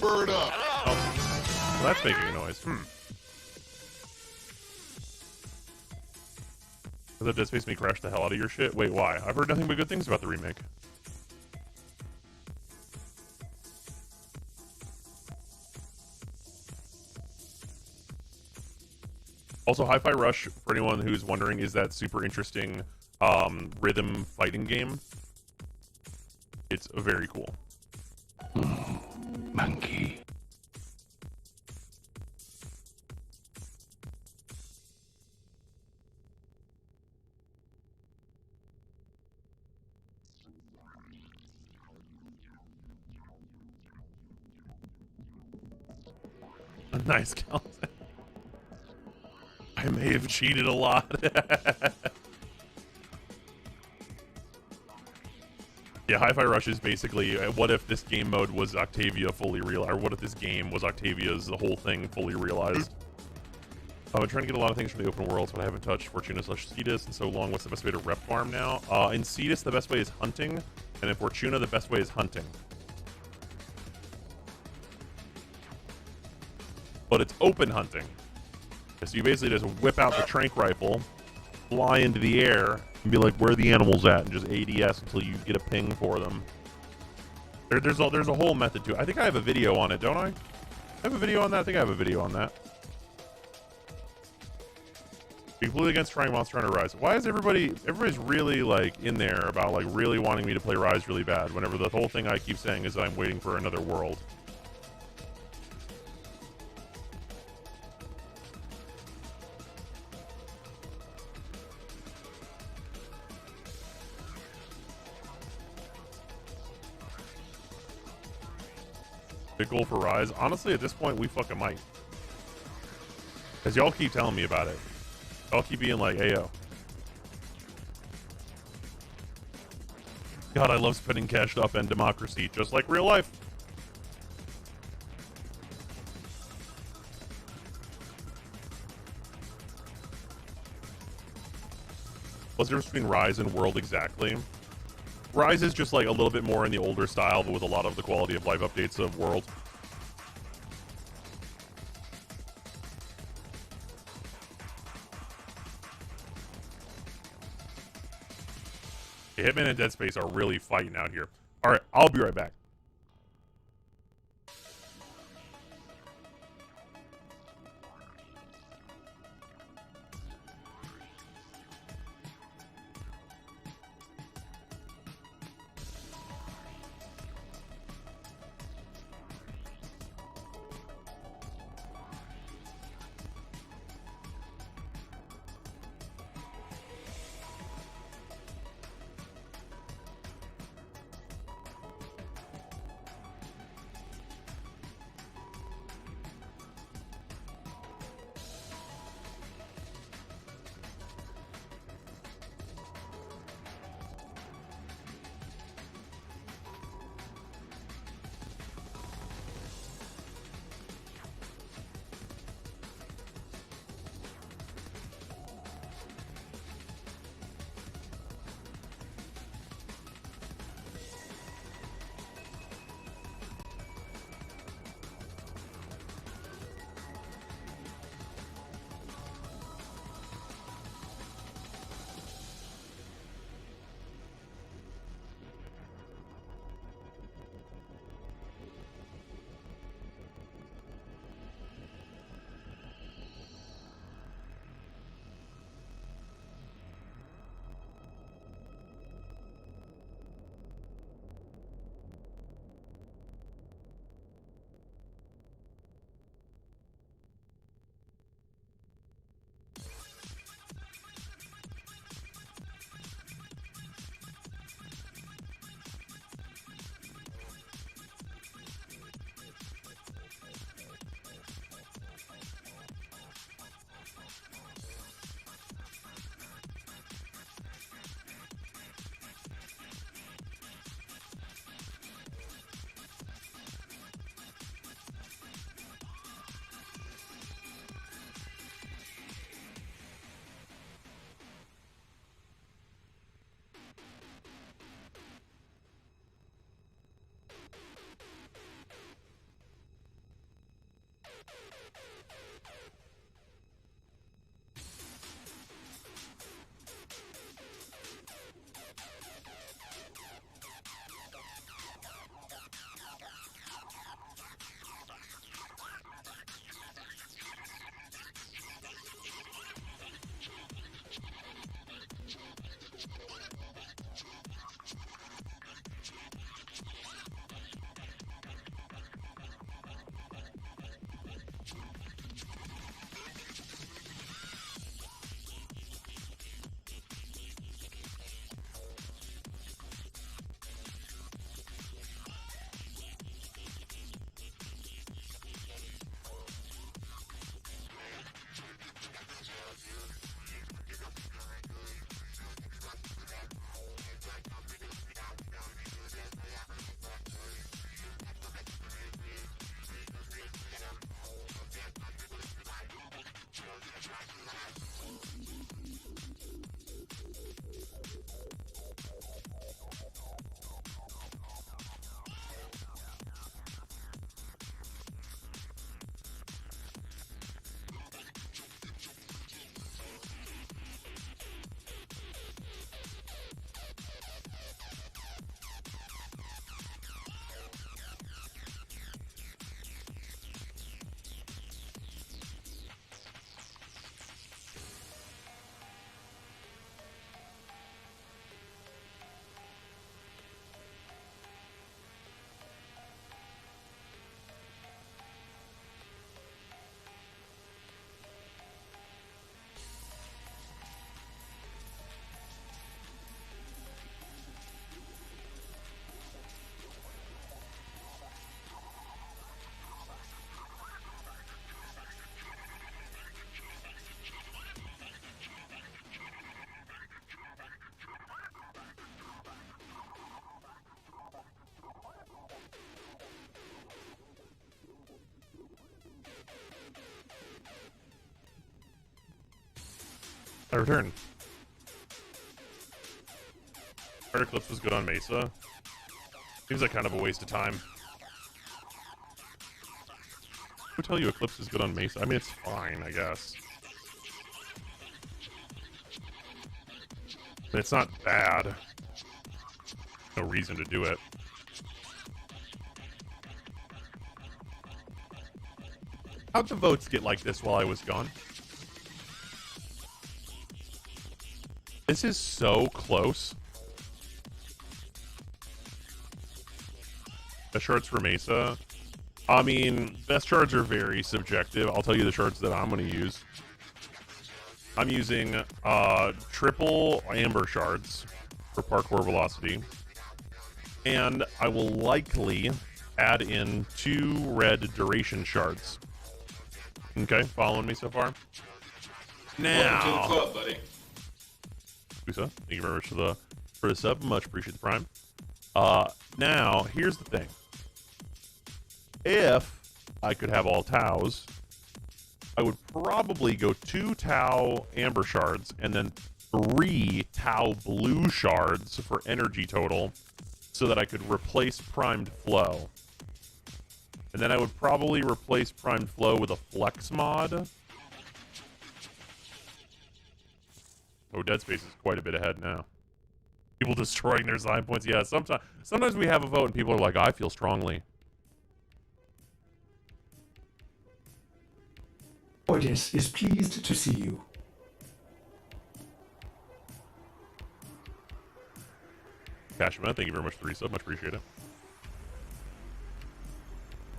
Bird up! Oh, well, that's making a noise. Does that Dead Space me crash the hell out of your shit? Wait, why? I've heard nothing but good things about the remake. Also, Hi-Fi Rush, for anyone who's wondering, is that super interesting rhythm fighting game. It's very cool. Monkey. Nice, Calvin. I may have cheated a lot. Yeah, Hi-Fi Rush is basically, what if this game mode was Octavia fully real, or what if this game was Octavia's the whole thing fully realized? I've been trying to get a lot of things from the open worlds, but I haven't touched Fortuna/Cetus in so long. What's the best way to rep farm now? In Cetus, the best way is hunting, and in Fortuna, the best way is hunting. But it's open hunting. So you basically just whip out the trank rifle, fly into the air, and be like, where are the animals at? And just ADS until you get a ping for them. There's a whole method to it. I think I have a video on it, don't I? I have a video on that? I think I have a video on that. Completely against trying Monster Hunter Rise. Why is everybody's really like in there about like really wanting me to play Rise really bad whenever the whole thing I keep saying is that I'm waiting for another world? Big goal for Rise. Honestly, at this point, we fucking might. Because y'all keep telling me about it. Y'all keep being like, ayo. God, I love spending cash to upend democracy, just like real life. What's the difference between Rise and World exactly? Rise is just like a little bit more in the older style, but with a lot of the quality of life updates of World. Hitman and Dead Space are really fighting out here. All right, I'll be right back. I returned. Fire Eclipse was good on Mesa. Seems like kind of a waste of time. Who tell you Eclipse is good on Mesa? I mean, it's fine, I guess. But it's not bad. No reason to do it. How'd the votes get like this while I was gone? This is so close. The shards for Mesa. I mean, best shards are very subjective. I'll tell you the shards that I'm going to use. I'm using triple amber shards for parkour velocity. And I will likely add in 2 red duration shards. Okay, following me so far? Now, welcome to the club, buddy. Usa, thank you very much for the sub. Much appreciate the prime. Now, here's the thing. If I could have all Taos, I would probably go 2 Tau amber shards and then 3 Tau blue shards for energy total so that I could replace primed flow. And then I would probably replace primed flow with a flex mod. Oh, Dead Space is quite a bit ahead now. People destroying their sign points. Yeah, sometimes we have a vote and people are like, I feel strongly. Audience is pleased to see you. Kashima, thank you very much for the resub. Much appreciate it.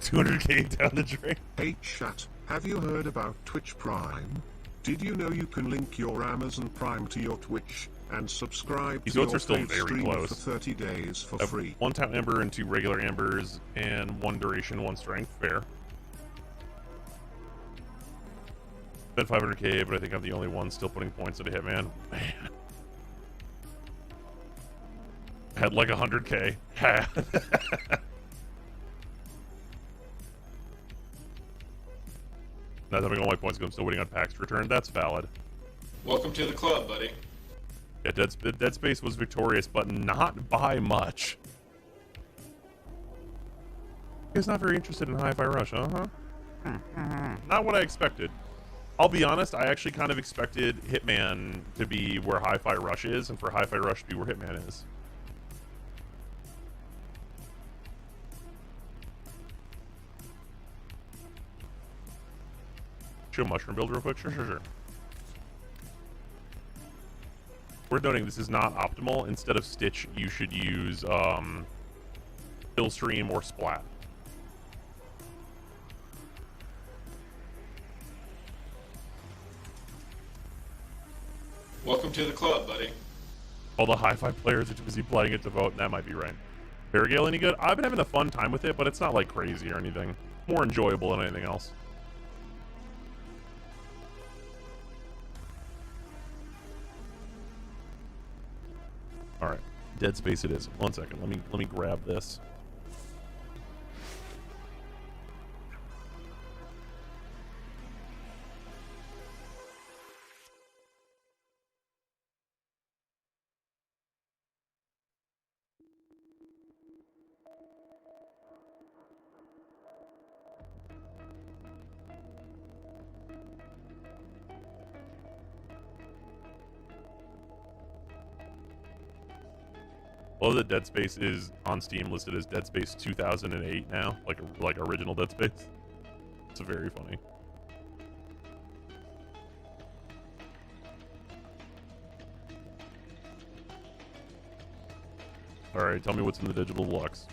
200k down the drain. Hey chat, have you heard about Twitch Prime? Did you know you can link your Amazon Prime to your Twitch and subscribe These to votes your are still paid very stream close. for 30 days for free? 1 Tau amber and 2 regular ambers and 1 duration, 1 strength. Fair. Spent 500k, but I think I'm the only one still putting points into Hitman. Man. Had like 100k. Not having all my points because I'm still waiting on PAX return. That's valid. Welcome to the club, buddy. Yeah, Dead Space was victorious, but not by much. You guys not very interested in Hi-Fi Rush, huh? Not what I expected. I'll be honest, I actually kind of expected Hitman to be where Hi-Fi Rush is, and for Hi-Fi Rush to be where Hitman is. Show mushroom build real quick? Sure. We're noting this is not optimal. Instead of Stitch, you should use Killstream or Splat. Welcome to the club, buddy. All the Hi-Fi players are too busy playing it to vote, and that might be right. Paragale any good? I've been having a fun time with it, but it's not like crazy or anything. More enjoyable than anything else. All right, Dead Space it is. 1 second. Let me grab this. Well, the Dead Space is on Steam listed as Dead Space 2008 now, like original Dead Space. It's very funny. All right, tell me what's in the digital deluxe.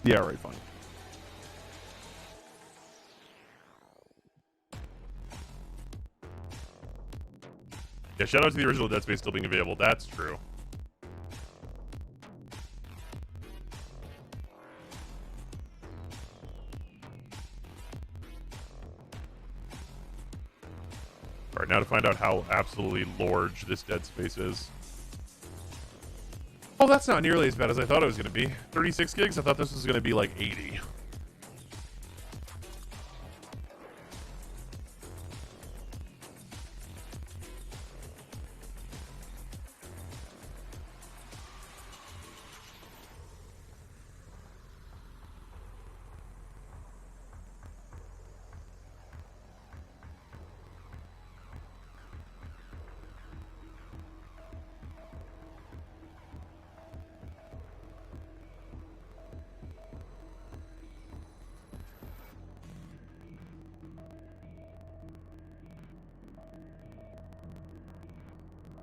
Yeah, all right, fine. Yeah, shout out to the original Dead Space still being available. That's true. Alright, now to find out how absolutely large this Dead Space is. Oh, that's not nearly as bad as I thought it was going to be. 36 gigs? I thought this was going to be like 80.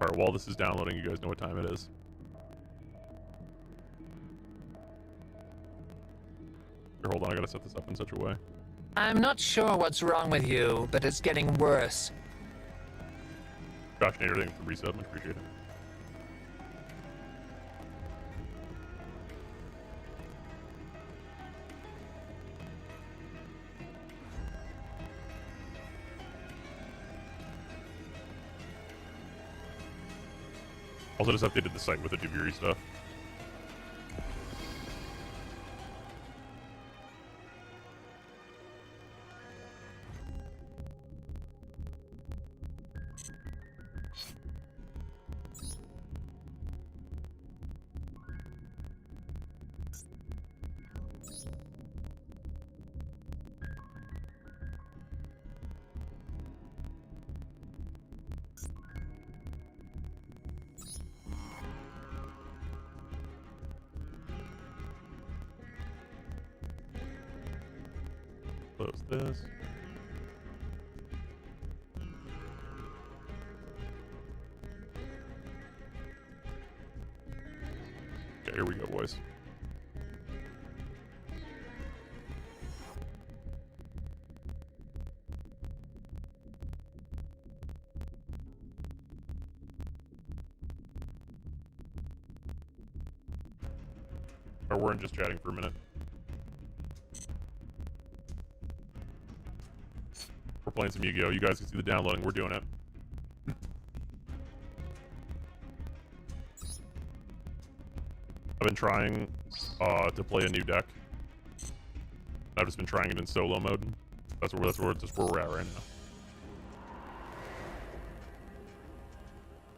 Alright, while this is downloading, you guys know what time it is. Here, hold on, I gotta set this up in such a way. I'm not sure what's wrong with you, but it's getting worse. Josh Nader, thank you for the resub, much appreciated. Also just updated the site with the Duviri stuff. Close this. Okay, here we go, boys. Or we're just chatting for a minute. We're playing some Yu-Gi-Oh! You guys can see the downloading. We're doing it. I've been trying to play a new deck. I've just been trying it in solo mode. That's where we're at right now.